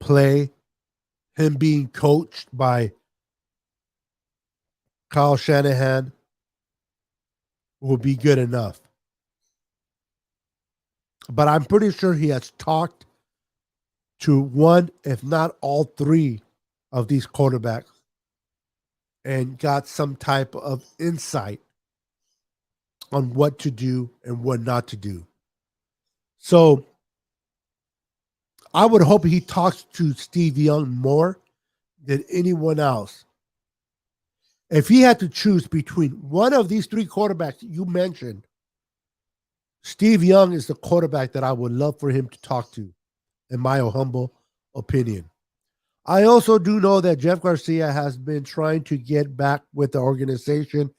play, him being coached by Kyle Shanahan will be good enough. But I'm pretty sure he has talked to one, if not all three, of these quarterbacks and got some type of insight on what to do and what not to do. So I would hope he talks to Steve Young more than anyone else. If he had to choose between one of these three quarterbacks you mentioned, Steve Young is the quarterback that I would love for him to talk to, in my humble opinion. I also do know that Jeff Garcia has been trying to get back with the organization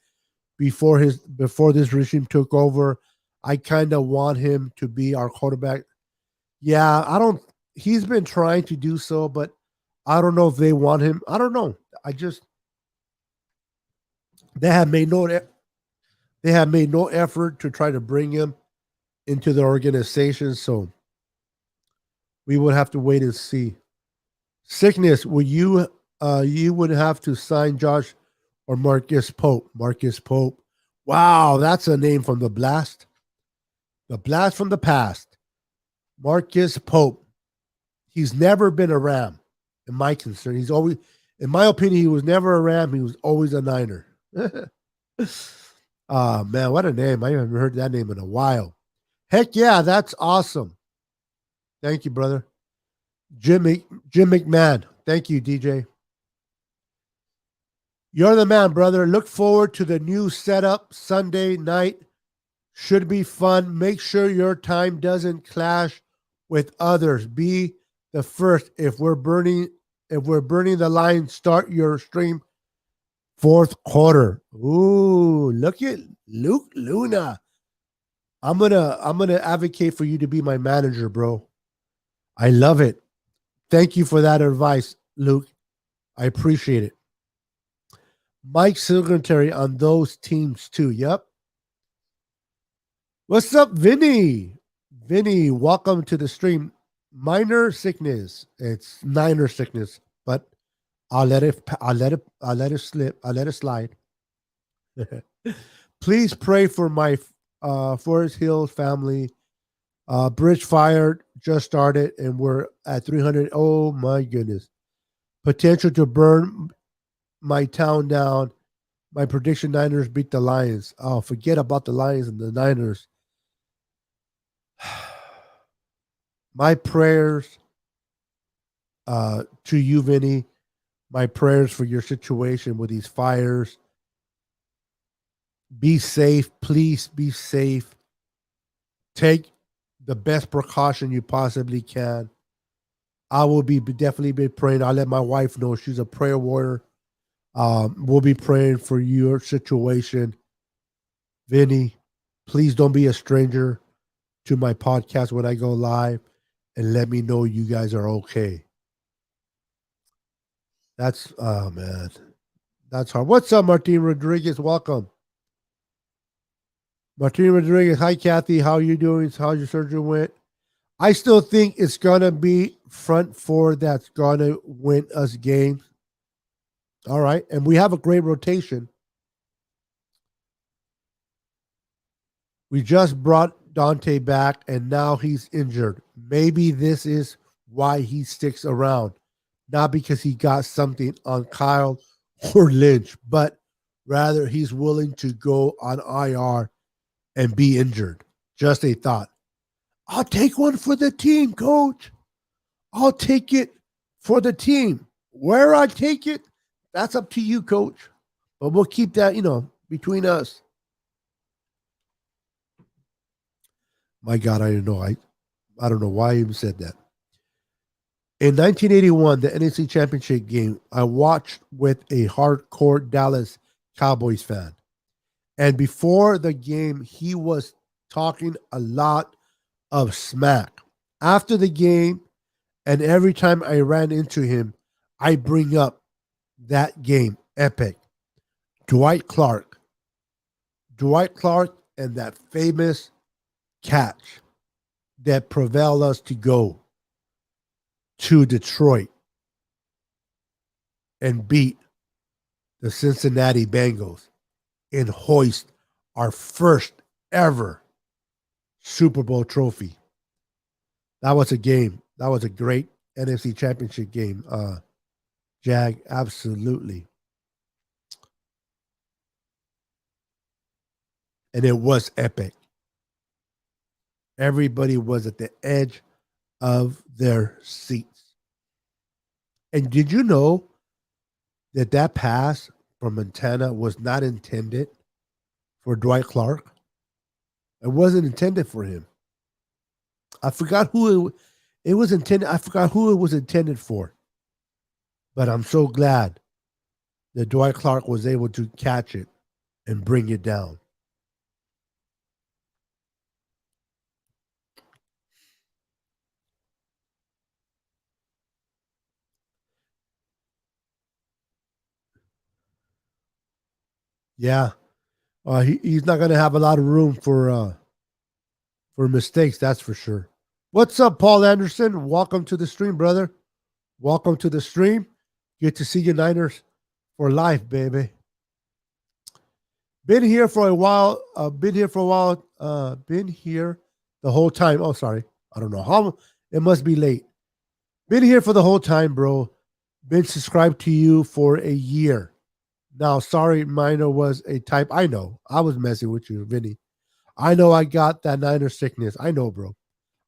before this regime took over. I kind of want him to be our quarterback. Yeah, I don't. He's been trying to do so, but I don't know if they want him. I don't know. They have made no effort to try to bring him into the organization. So we would have to wait and see. Sickness, will you would have to sign Josh or Marcus Pope. Marcus Pope. Wow, that's a name from the blast. The blast from the past. Marcus Pope. He's never been a Ram, in my concern. He's always, in my opinion, he was never a Ram. He was always a Niner. Man, what a name. I haven't heard that name in a while. Heck yeah, that's awesome. Thank you, brother. Jim McMahon. Thank you, DJ. You're the man, brother. Look forward to the new setup Sunday night. Should be fun. Make sure your time doesn't clash with others. Be the first. If we're burning the line, start your stream fourth quarter. Ooh, look at Luke Luna. I'm gonna advocate for you to be my manager, bro. I love it. Thank you for that advice, Luke. I appreciate it. Mike Singletary on those teams too. Yep. What's up, Vinny? Vinny, welcome to the stream. Minor sickness. It's Niner sickness, but I'll let it slip. I'll let it slide. Please pray for my Forest Hills family. Bridge fire just started and we're at 300. Oh my goodness. Potential to burn my town down. My prediction: Niners beat the Lions. Oh, forget about the Lions and the Niners. My prayers to you, Vinny. My prayers for your situation with these fires. Be safe. Please be safe. Take the best precaution you possibly can. I will be definitely be praying. I'll let my wife know she's a prayer warrior. We'll be praying for your situation. Vinny, please don't be a stranger to my podcast when I go live and let me know you guys are okay. That's, oh man, that's hard. What's up, Martin Rodriguez? Welcome. Martin Rodriguez, hi, Kathy. How are you doing? How's your surgery went? I still think it's going to be front four that's going to win us games. All right. And we have a great rotation. We just brought Dante back and now he's injured. Maybe this is why he sticks around. Not because he got something on Kyle or Lynch, but rather he's willing to go on IR and be injured. Just a thought. I'll take one for the team, coach. I'll take it for the team. Where I take it, that's up to you, coach. But we'll keep that, between us. My God, I didn't know. I don't know why I even said that. In 1981, the NFC Championship game, I watched with a hardcore Dallas Cowboys fan. And before the game, he was talking a lot of smack. After the game, and every time I ran into him, I bring up that game, epic. Dwight Clark. Dwight Clark and that famous catch that prevailed us to go to Detroit and beat the Cincinnati Bengals and hoist our first ever Super Bowl trophy. That was a game. That was a great NFC Championship game. Jag, absolutely. And it was epic. Everybody was at the edge of their seats. And did you know that pass from Montana was not intended for Dwight Clark? It wasn't intended for him. I forgot who it was intended. I forgot who it was intended for. But I'm so glad that Dwight Clark was able to catch it and bring it down. Yeah, he's not going to have a lot of room for mistakes. That's for sure. What's up, Paul Anderson? Welcome to the stream, brother. Welcome to the stream. Good to see you, Niners, for life, baby. Been here for a while. Been here for a while. Been here the whole time. Oh, sorry. I don't know how. It must be late. Been here for the whole time, bro. Been subscribed to you for a year. Now, sorry, Minor was a type. I know. I was messing with you, Vinny. I know I got that Niner sickness. I know, bro.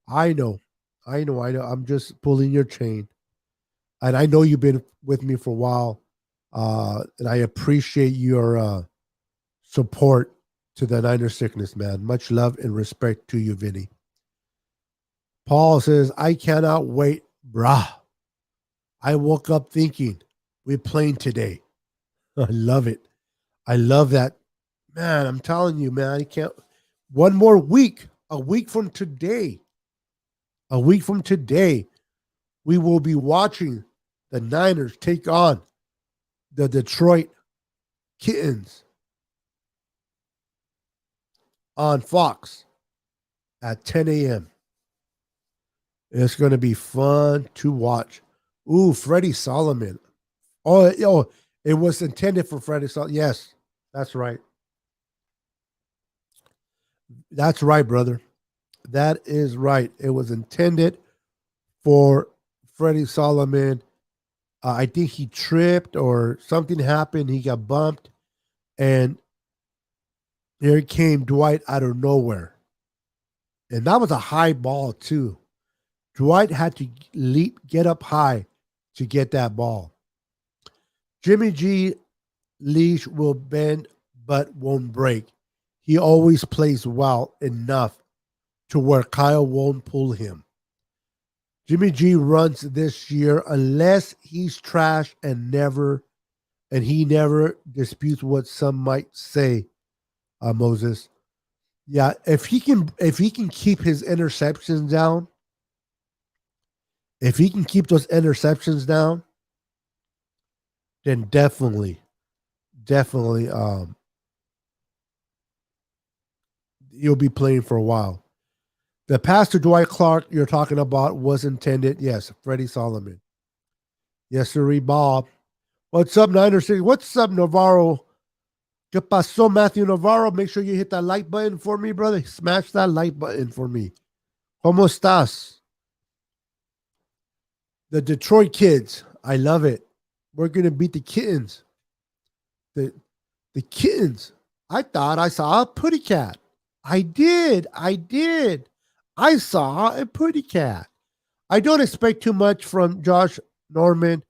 I know. I know. I'm just pulling your chain. And I know you've been with me for a while. And I appreciate your support to the Niner sickness, man. Much love and respect to you, Vinny. Paul says, I cannot wait, brah. I woke up thinking we're playing today. I love it. I love that. Man, I'm telling you, man, I can't. One more week, a week from today, we will be watching the Niners take on the Detroit Kittens on Fox at 10 a.m. It's going to be fun to watch. Ooh, Freddie Solomon. Oh, it was intended for Freddie Solomon. Yes, that's right. That's right, brother. That is right. It was intended for Freddie Solomon. I think he tripped or something happened. He got bumped. And here came Dwight out of nowhere. And that was a high ball, too. Dwight had to get up high to get that ball. Jimmy G leash will bend but won't break. He always plays well enough to where Kyle won't pull him. Jimmy G runs this year unless he's trash and he never disputes what some might say, Moses. Yeah, if he can keep his interceptions down, if he can keep those interceptions down, then definitely, he'll be playing for a while. The pass to Dwight Clark you're talking about was intended, yes, Freddie Solomon. Yes, sir, Bob. What's up, Niners? What's up, Navarro? ¿Qué pasó, Matthew Navarro? Make sure you hit that like button for me, brother. Smash that like button for me. ¿Cómo estás? The Detroit kids. I love it. We're going to beat the kittens. The kittens. I thought I saw a putty cat. I did. I saw a putty cat. I don't expect too much from Josh Norman,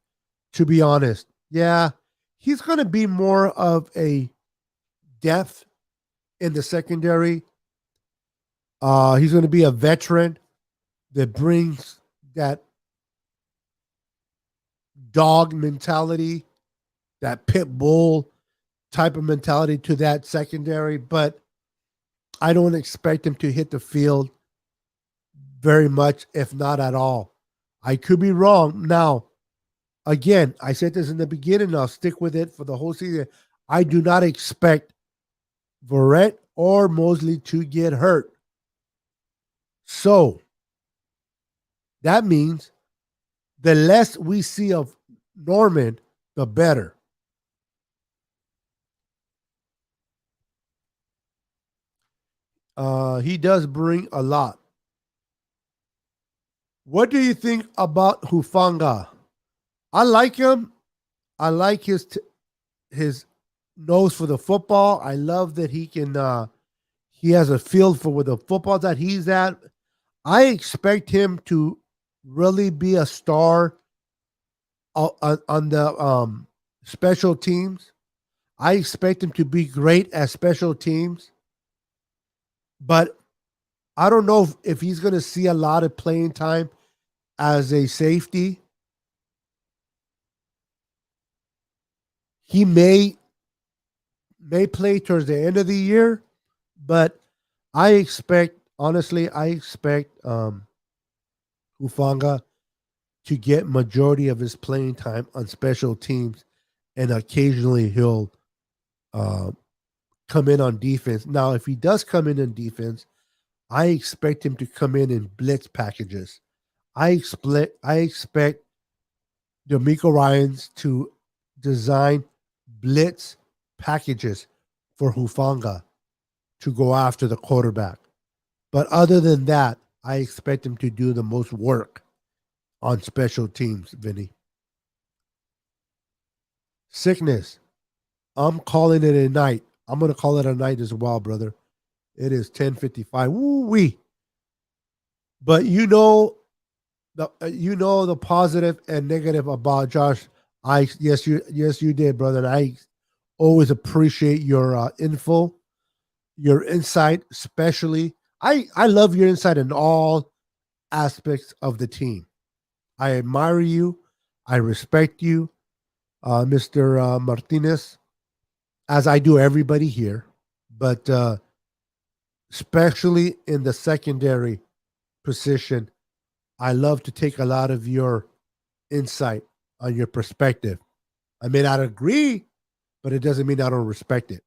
to be honest. Yeah, he's going to be more of a depth in the secondary. He's going to be a veteran that brings that dog mentality, that pit bull type of mentality to that secondary, but I don't expect him to hit the field very much, if not at all. I could be wrong. Now, again, I said this in the beginning, and I'll stick with it for the whole season. I do not expect Verrett or Mosley to get hurt. So, that means the less we see of Norman, the better. He does bring a lot. What do you think about Hufanga? I like him. I like his nose for the football. I love that he has a feel for where the football that he's at. I expect him to really be a star on the special teams. I expect him to be great at special teams. But I don't know if he's going to see a lot of playing time as a safety. He may play towards the end of the year, but I expect Hufanga to get majority of his playing time on special teams, and occasionally he'll come in on defense. Now, if he does come in on defense, I expect him to come in blitz packages. I expect D'Amico Ryans to design blitz packages for Hufanga to go after the quarterback. But other than that, I expect him to do the most work on special teams, Vinny. Sickness. I'm calling it a night. I'm going to call it a night as well, brother. It is 10:55. Woo-wee. But the positive and negative about Josh. Yes you did, brother. And I always appreciate your info, your insight, especially. I love your insight in all aspects of the team. I admire you. I respect you, Mr. Martinez, as I do everybody here, but especially in the secondary position, I love to take a lot of your insight on your perspective. I may not agree, but it doesn't mean I don't respect it.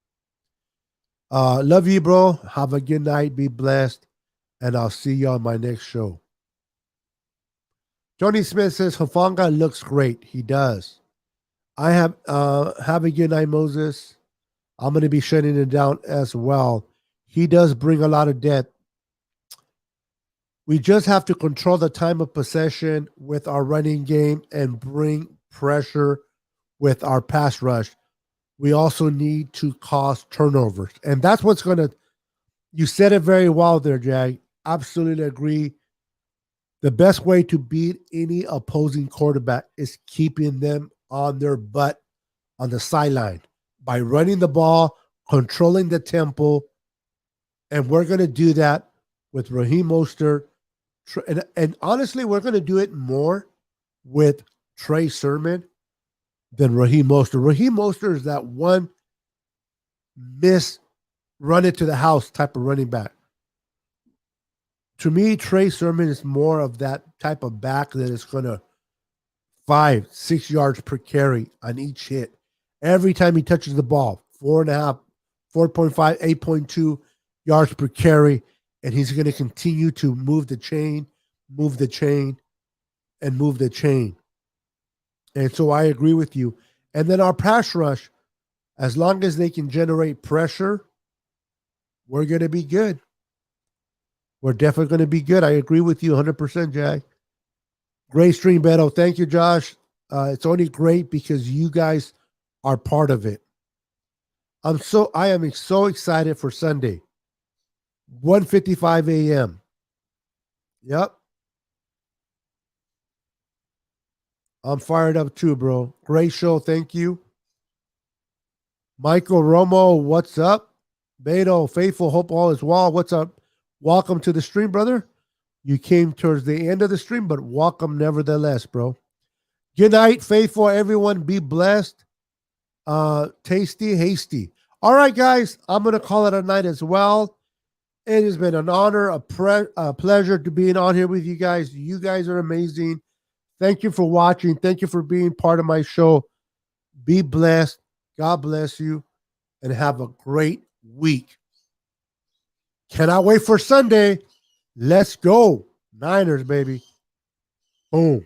Love you, bro. Have a good night. Be blessed. And I'll see you on my next show. Tony Smith says Hufanga looks great. He does. I have a good night, Moses. I'm going to be shutting it down as well. He does bring a lot of depth. We just have to control the time of possession with our running game and bring pressure with our pass rush. We also need to cause turnovers. And that's what's going to, you said it very well there, Jag. Absolutely agree. The best way to beat any opposing quarterback is keeping them on their butt on the sideline by running the ball, controlling the tempo. And we're going to do that with Raheem Mostert. And honestly, we're going to do it more with Trey Sermon than Raheem Mostert. Raheem Mostert is that one miss, run it to the house type of running back. To me, Trey Sermon is more of that type of back that is going to 5-6 yards per carry on each hit. Every time he touches the ball, 4.5, 4.5, 8.2 yards per carry. And he's going to continue to move the chain, and move the chain. And so I agree with you. And then our pass rush, as long as they can generate pressure, we're going to be good. We're definitely going to be good. I agree with you 100%, Jack. Great stream, Beto. Thank you, Josh. It's only great because you guys are part of it. I am so excited for Sunday. 1:55 a.m. Yep. I'm fired up too, bro. Great show. Thank you. Michael Romo, what's up? Beto, Faithful, hope all is well. What's up? Welcome to the stream, brother. You came towards the end of the stream, but welcome nevertheless, bro. Good night, Faithful, everyone. Be blessed. Tasty, hasty. All right, guys. I'm going to call it a night as well. It has been an honor, a pleasure to being on here with you guys. You guys are amazing. Thank you for watching. Thank you for being part of my show. Be blessed. God bless you. And have a great week. Cannot wait for Sunday. Let's go. Niners, baby. Boom.